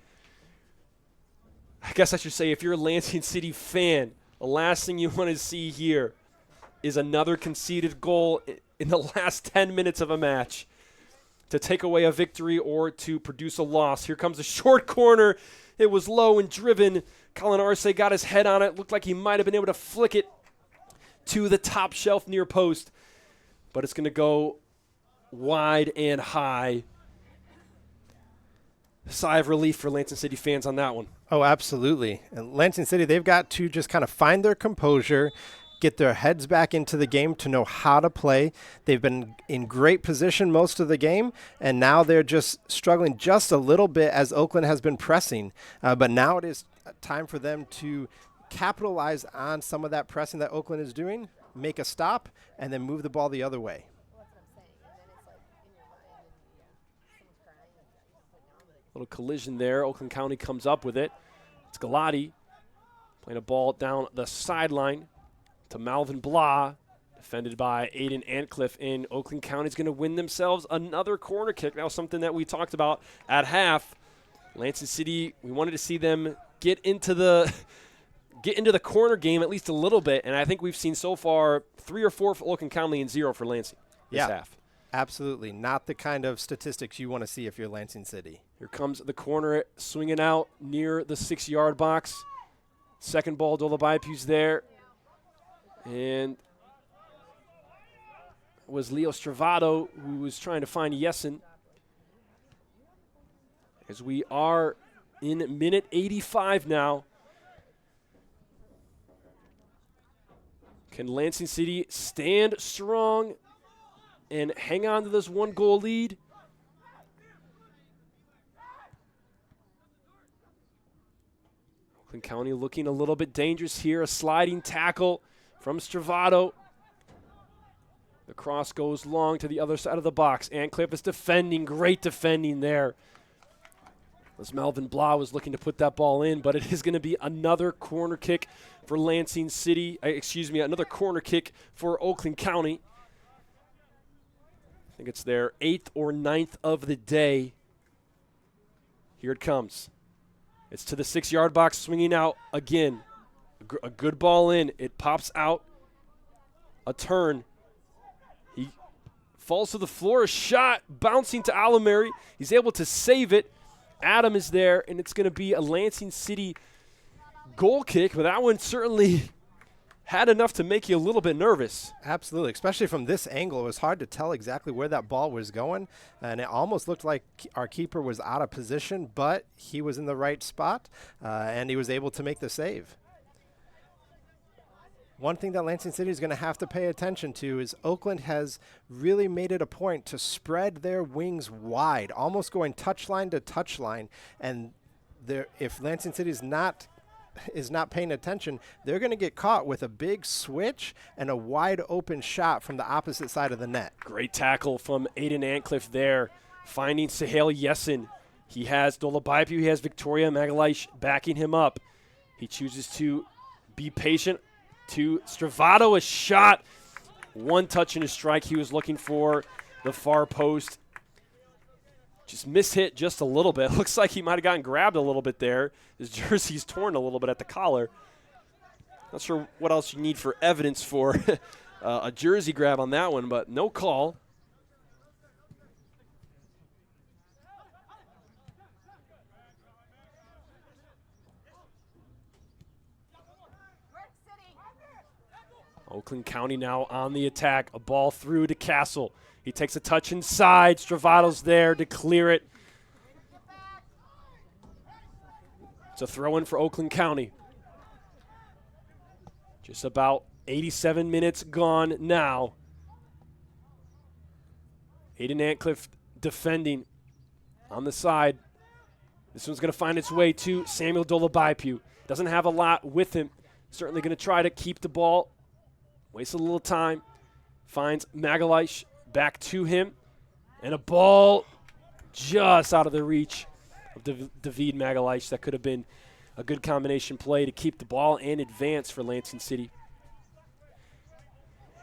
I guess I should say if you're a Lansing City fan, the last thing you want to see here is another conceded goal in the last 10 minutes of a match to take away a victory or to produce a loss. Here comes a short corner. It was low and driven. Colin Arce got his head on it. Looked like he might have been able to flick it to the top shelf near post. But it's going to go wide and high. sigh of relief for Lansing City fans on that one. Oh, absolutely. And Lansing City, they've got to just kind of find their composure, get their heads back into the game to know how to play. They've been in great position most of the game, and now they're just struggling just a little bit as Oakland has been pressing. But now it is time for them to capitalize on some of that pressing that Oakland is doing, make a stop, and then move the ball the other way. Little collision there. Oakland County comes up with it. It's Galati playing a ball down the sideline to Malvin Blah, defended by Aiden Antcliffe. And Oakland County's going to win themselves another corner kick. That was something that we talked about at half. Lansing City, we wanted to see them get into the corner game at least a little bit, and I think we've seen so far 3 or 4 for Oakland County and 0 for Lansing this half. Absolutely. Not the kind of statistics you want to see if you're Lansing City. Here comes the corner swinging out near the 6-yard box. Second ball, Dolabaipu's there. And it was Leo Stravato who was trying to find Yessen. As we are in minute 85 now. Can Lansing City stand strong and hang on to this 1-goal lead? Oakland County looking a little bit dangerous here. A sliding tackle from Stravato. The cross goes long to the other side of the box. Antcliffe is defending. Great defending there. As Melvin Blah was looking to put that ball in, but it is going to be another corner kick for Lansing City. Another corner kick for Oakland County. I think it's their 8th or 9th of the day. Here it comes. It's to the 6-yard box, swinging out again. A good ball in. It pops out. A turn. He falls to the floor. A shot bouncing to Alamary. He's able to save it. Adam is there, and it's going to be a Lansing City goal kick, but that one certainly had enough to make you a little bit nervous. Absolutely, especially from this angle. It was hard to tell exactly where that ball was going, and it almost looked like our keeper was out of position, but he was in the right spot, and he was able to make the save. One thing that Lansing City is going to have to pay attention to is Oakland has really made it a point to spread their wings wide, almost going touchline to touchline. And if Lansing City is not paying attention, they're going to get caught with a big switch and a wide open shot from the opposite side of the net. Great tackle from Aiden Antcliffe there, finding Sahel Yessen. He has Dolabaipu, he has Victoria Magalhaes backing him up. He chooses to be patient. To Stravato, a shot. One touch and a strike. He was looking for the far post. Just mishit just a little bit. Looks like he might have gotten grabbed a little bit there. His jersey's torn a little bit at the collar. Not sure what else you need for evidence for a jersey grab on that one, but no call. Oakland County now on the attack. A ball through to Castle. He takes a touch inside. Stravato's there to clear it. It's a throw-in for Oakland County. Just about 87 minutes gone now. Aiden Antcliffe defending on the side. This one's going to find its way to Samuel Dolabaipu. Doesn't have a lot with him. Certainly going to try to keep the ball. Wastes a little time. Finds Magalhaes back to him. And a ball just out of the reach of David Magalhaes. That could have been a good combination play to keep the ball and advance for Lansing City.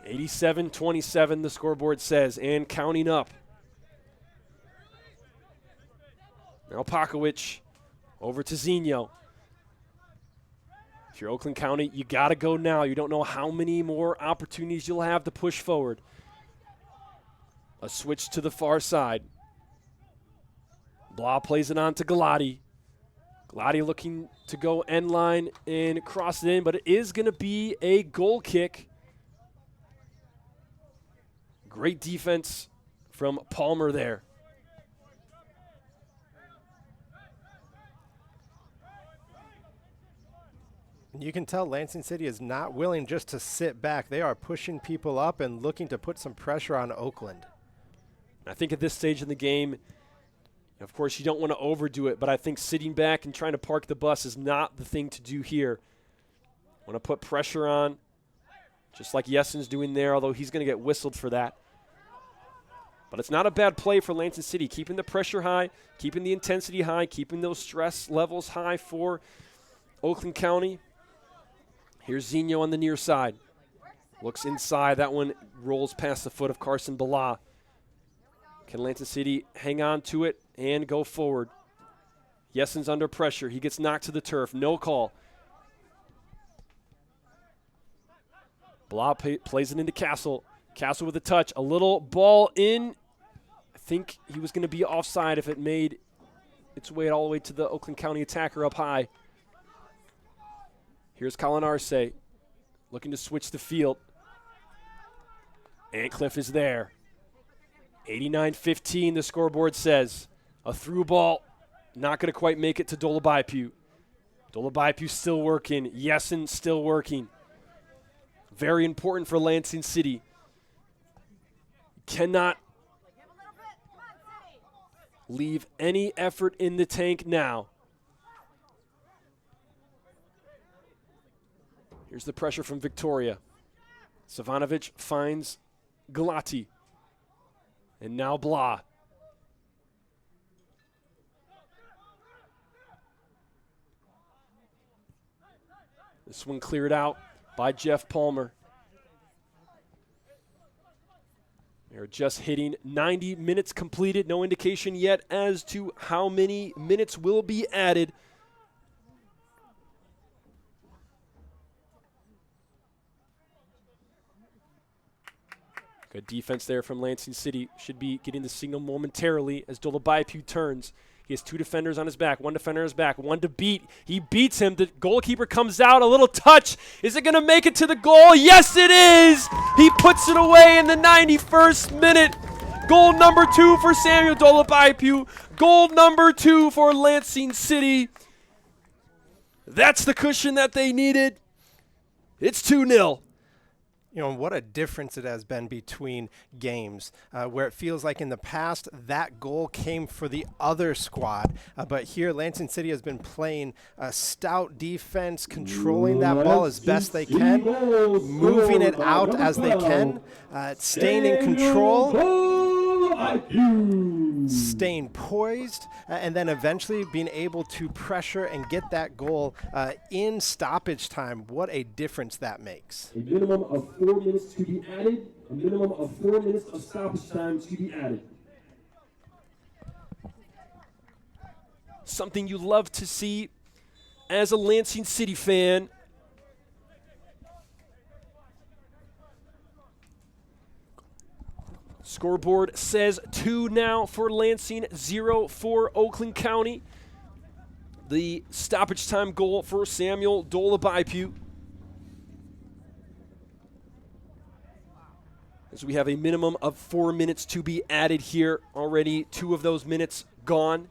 87-27 the scoreboard says, and counting up. Now Pakowicz over to Zinho. If you're Oakland County, you got to go now. You don't know how many more opportunities you'll have to push forward. A switch to the far side. Blah plays it on to Galati. Galati looking to go end line and cross it in, but it is going to be a goal kick. Great defense from Palmer there. You can tell Lansing City is not willing just to sit back. They are pushing people up and looking to put some pressure on Oakland. I think at this stage in the game, of course, you don't want to overdo it, but I think sitting back and trying to park the bus is not the thing to do here. Want to put pressure on, just like Yessen's doing there, although he's going to get whistled for that. But it's not a bad play for Lansing City, keeping the pressure high, keeping the intensity high, keeping those stress levels high for Oakland County. Here's Zinho on the near side. Looks inside. That one rolls past the foot of Carson Bala. Can Lansing City hang on to it and go forward? Yessen's under pressure. He gets knocked to the turf. No call. Bala plays it into Castle. Castle with a touch. A little ball in. I think he was going to be offside if it made its way all the way to the Oakland County attacker up high. Here's Colin Arce looking to switch the field. Antcliffe is there. 89-15, the scoreboard says. A through ball, not going to quite make it to Dolabaipu. Dolabaipu still working. Yessen still working. Very important for Lansing City. Cannot leave any effort in the tank now. Here's the pressure from Victoria. Savanovic finds Galati. And now Blah. This one cleared out by Jeff Palmer. They're just hitting 90 minutes completed. No indication yet as to how many minutes will be added. Good defense there from Lansing City. Should be getting the signal momentarily as Dolabaipu turns. He has two defenders on his back. One defender on his back. One to beat. He beats him. The goalkeeper comes out. A little touch. Is it going to make it to the goal? Yes, it is. He puts it away in the 91st minute. Goal number 2 for Samuel Dolabaipu. Goal number 2 for Lansing City. That's the cushion that they needed. It's 2-0. You know, what a difference it has been between games where it feels like in the past that goal came for the other squad. But here Lansing City has been playing a stout defense, controlling that ball as best they can, moving it out as they can, staying in control, staying poised, and then eventually being able to pressure and get that goal in stoppage time. What a difference that makes. A minimum of 4 minutes to be added. A minimum of 4 minutes of stoppage time to be added. Something you love to see as a Lansing City fan. Scoreboard says 2 now for Lansing, 0 for Oakland County. The stoppage time goal for Samuel Dolabaipu. As we have a minimum of 4 minutes to be added here. Already 2 of those minutes gone.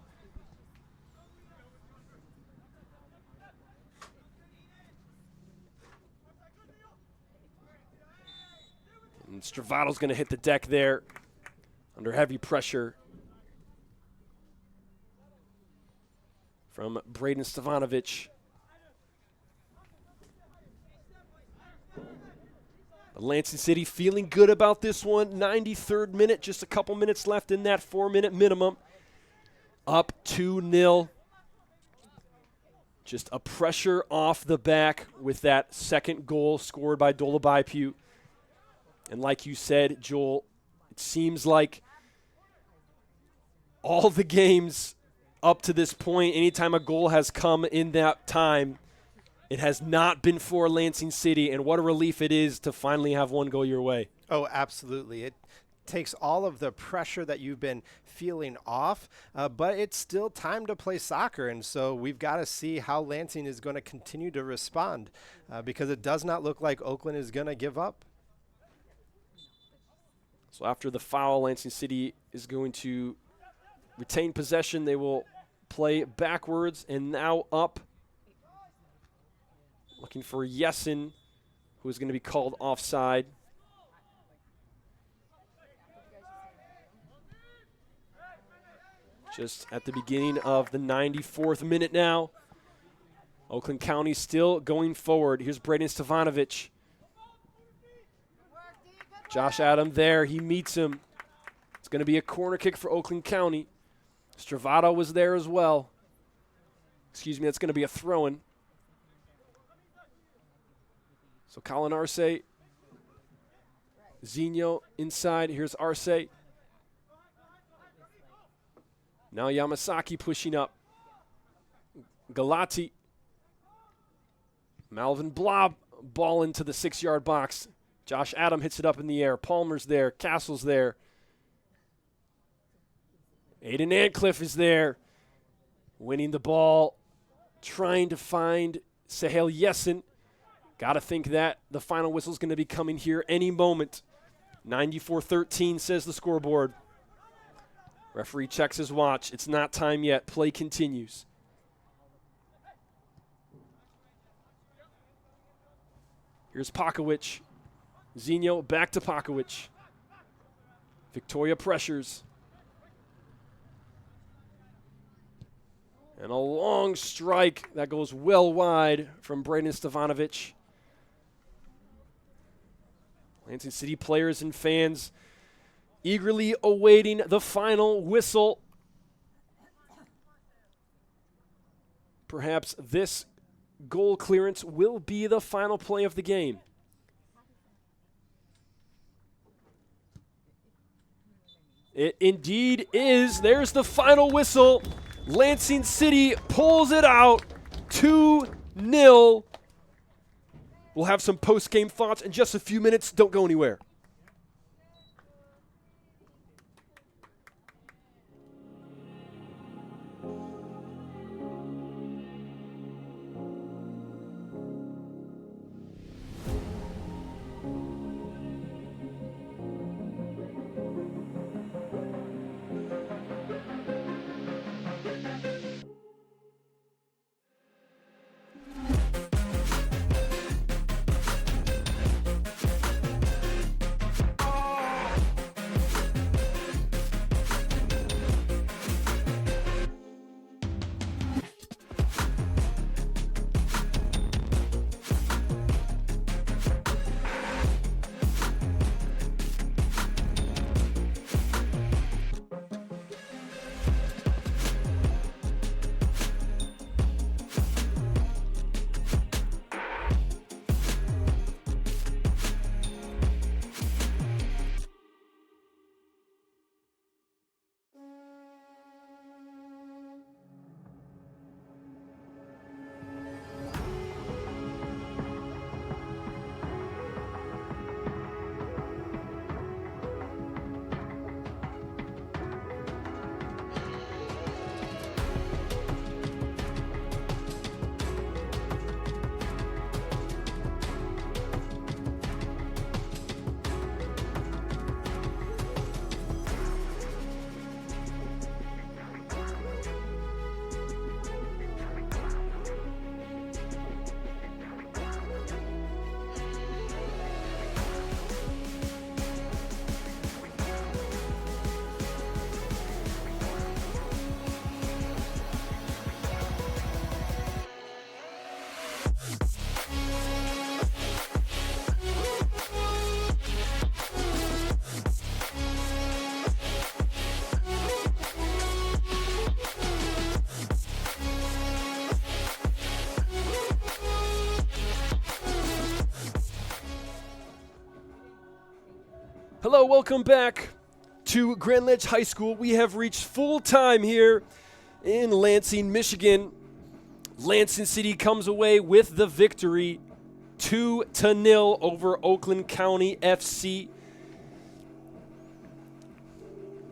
And Stravato's going to hit the deck there under heavy pressure from Braden Stevanovic. But Lansing City feeling good about this one. 93rd minute, just a couple minutes left in that 4-minute minimum. Up 2-0. Just a pressure off the back with that second goal scored by Dolabaipu. And like you said, Joel, it seems like all the games up to this point, anytime a goal has come in that time, it has not been for Lansing City. And what a relief it is to finally have one go your way. Oh, absolutely. It takes all of the pressure that you've been feeling off, but it's still time to play soccer. And so we've got to see how Lansing is going to continue to respond because it does not look like Oakland is going to give up. So after the foul, Lansing City is going to retain possession. They will play backwards and now up Looking for Yessen, who is going to be called offside. Just at the beginning of the 94th minute now. Oakland County still going forward. Here's Braden Stevanovic. Josh Adam there. He meets him. It's going to be a corner kick for Oakland County. Stravato was there as well. Excuse me, that's going to be a throw-in. So Colin Arce. Zinho inside. Here's Arce. Now Yamasaki pushing up. Galati. Malvin Blob, ball into the 6-yard box. Josh Adam hits it up in the air. Palmer's there. Castle's there. Aiden Antcliffe is there. Winning the ball. Trying to find Sahel Yessen. Got to think that the final whistle is going to be coming here any moment. 94-13 says the scoreboard. Referee checks his watch. It's not time yet. Play continues. Here's Pakowicz. Zinho back to Pakowicz. Victoria pressures. And a long strike that goes well wide from Braden Stevanovic. Lansing City players and fans eagerly awaiting the final whistle. Perhaps this goal clearance will be the final play of the game. It indeed is. There's the final whistle. Lansing City pulls it out 2-0. We'll have some post-game thoughts in just a few minutes. Don't go anywhere. Hello, welcome back to Grand Ledge High School. We have reached full time here in Lansing, Michigan. Lansing City comes away with the victory, 2-0 over Oakland County FC.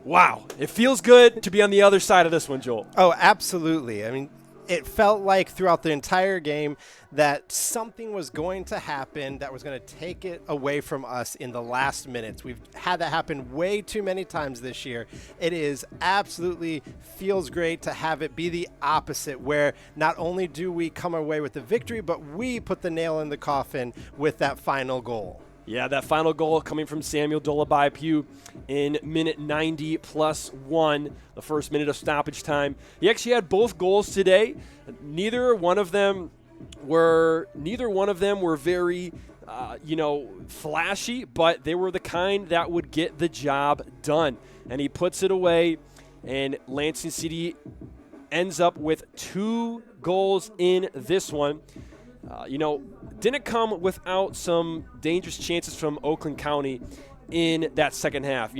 Wow, it feels good to be on the other side of this one, Joel. Oh, absolutely. I mean, it felt like throughout the entire game that something was going to happen that was going to take it away from us in the last minutes. We've had that happen way too many times this year. It is absolutely feels great to have it be the opposite, where not only do we come away with the victory, but we put the nail in the coffin with that final goal. Yeah, that final goal coming from Samuel Dolabaipu in minute 90 plus 1, the first minute of stoppage time. He actually had both goals today. Neither one of them were very flashy, but they were the kind that would get the job done. And he puts it away, and Lansing City ends up with 2 goals in this one. Didn't come without some dangerous chances from Oakland County in that second half.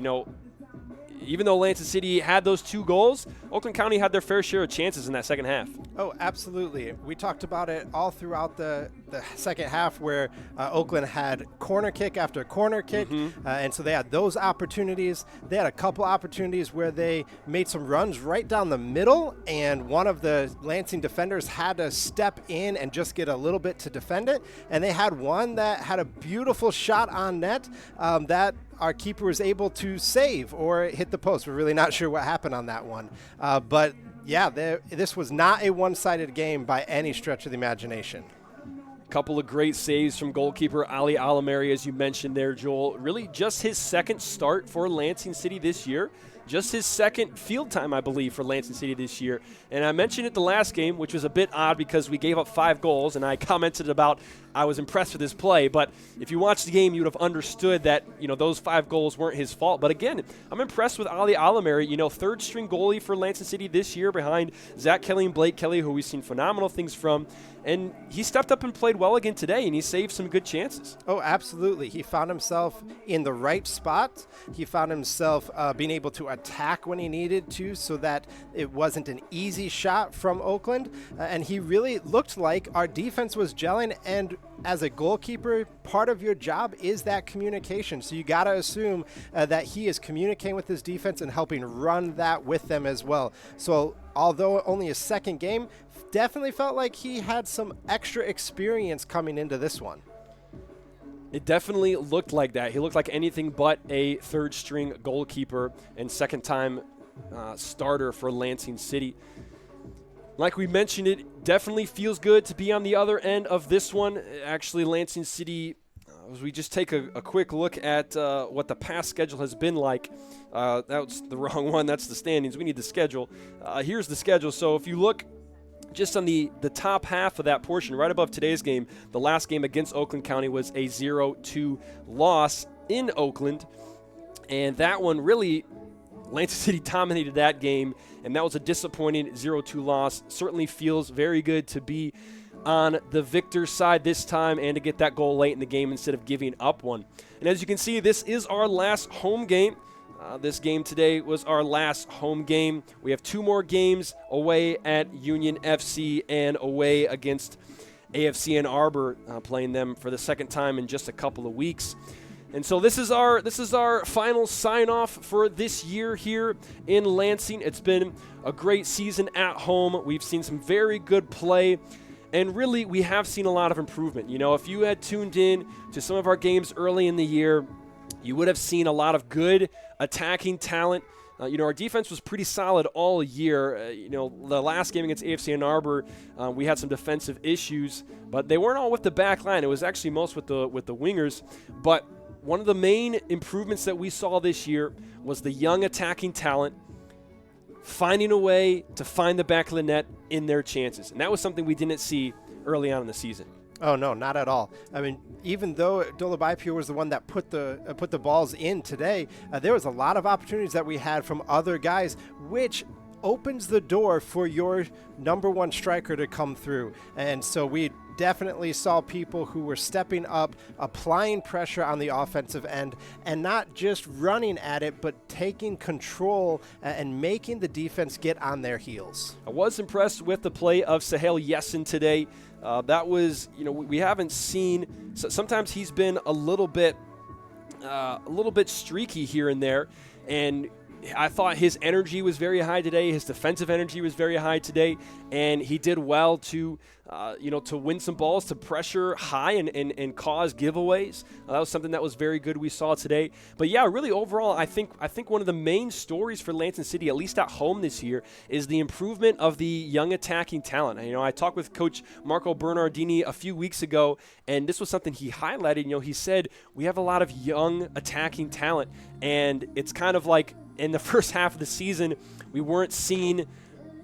Even though Lansing City had those 2 goals, Oakland County had their fair share of chances in that second half. Oh, absolutely. We talked about it all throughout the second half, where Oakland had corner kick after corner kick, and so they had those opportunities. They had a couple opportunities where they made some runs right down the middle, and one of the Lansing defenders had to step in and just get a little bit to defend it, and they had one that had a beautiful shot on net that our keeper was able to save or hit the post. We're really not sure what happened on that one. But yeah, this was not a one-sided game by any stretch of the imagination. Couple of great saves from goalkeeper Ali Alameri, as you mentioned there, Joel. Really just his second start for Lansing City this year. Just his second field time, I believe, for Lansing City this year. And I mentioned it the last game, which was a bit odd because we gave up 5 goals, and I commented about I was impressed with his play. But if you watched the game, you would have understood that, those 5 goals weren't his fault. But again, I'm impressed with Ali Alameri, third-string goalie for Lansing City this year behind Zach Kelly and Blake Kelly, who we've seen phenomenal things from. And he stepped up and played well again today, and he saved some good chances. Oh, absolutely. He found himself in the right spot. He found himself being able to attack when he needed to, so that it wasn't an easy shot from Oakland. And he really looked like our defense was gelling. And as a goalkeeper, part of your job is that communication. So you got to assume that he is communicating with his defense and helping run that with them as well. So although only a second game, definitely felt like he had some extra experience coming into this one. It definitely looked like that. He looked like anything but a third-string goalkeeper and second-time starter for Lansing City. Like we mentioned, it definitely feels good to be on the other end of this one. Actually, Lansing City, as we just take a quick look at what the past schedule has been like. That was the wrong one. That's the standings. We need the schedule. Here's the schedule. So if you look just on the top half of that portion, right above today's game, the last game against Oakland County was a 0-2 loss in Oakland. And that one really, Lansing City dominated that game, and that was a disappointing 0-2 loss. Certainly feels very good to be on the victor's side this time and to get that goal late in the game instead of giving up one. And as you can see, this is our last home game. This game today was our last home game. We have 2 more games away at Union FC and away against AFC Ann Arbor, playing them for the second time in just a couple of weeks. And so this is our final sign-off for this year here in Lansing. It's been a great season at home. We've seen some very good play, and really we have seen a lot of improvement. If you had tuned in to some of our games early in the year, you would have seen a lot of good attacking talent. Our defense was pretty solid all year. The last game against AFC Ann Arbor, we had some defensive issues, but they weren't all with the back line. It was actually most with the wingers. But one of the main improvements that we saw this year was the young attacking talent finding a way to find the back of the net in their chances. And that was something we didn't see early on in the season. Oh, no, not at all. I mean, even though Dolabaipu was the one that put the balls in today, there was a lot of opportunities that we had from other guys, which opens the door for your number 1 striker to come through. And so we definitely saw people who were stepping up, applying pressure on the offensive end, and not just running at it, but taking control and making the defense get on their heels. I was impressed with the play of Sahel Yesin today. That was, we haven't seen. Sometimes he's been a little bit streaky here and there, and I thought his energy was very high today. His defensive energy was very high today, and he did well to, to win some balls, to pressure high and cause giveaways. That was something that was very good we saw today. But yeah, really overall, I think one of the main stories for Lansing City, at least at home this year, is the improvement of the young attacking talent. I talked with Coach Marco Bernardini a few weeks ago, and this was something he highlighted. He said we have a lot of young attacking talent, and it's kind of like in the first half of the season, we weren't seeing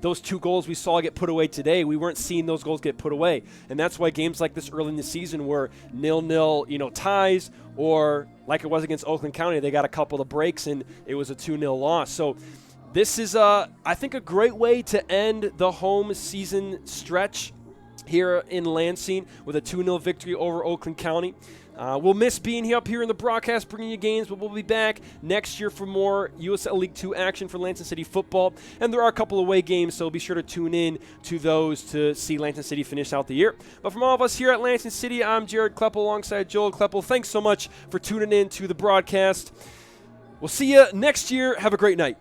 those 2 goals we saw get put away today. We weren't seeing those goals get put away. And that's why games like this early in the season were 0-0, ties, or like it was against Oakland County, they got a couple of breaks and it was a 2-0 loss. So this is, I think, a great way to end the home season stretch here in Lansing with a 2-0 victory over Oakland County. We'll miss being up here in the broadcast, bringing you games, but we'll be back next year for more USL League 2 action for Lansing City football. And there are a couple of away games, so be sure to tune in to those to see Lansing City finish out the year. But from all of us here at Lansing City, I'm Jared Kleppel alongside Joel Kleppel. Thanks so much for tuning in to the broadcast. We'll see you next year. Have a great night.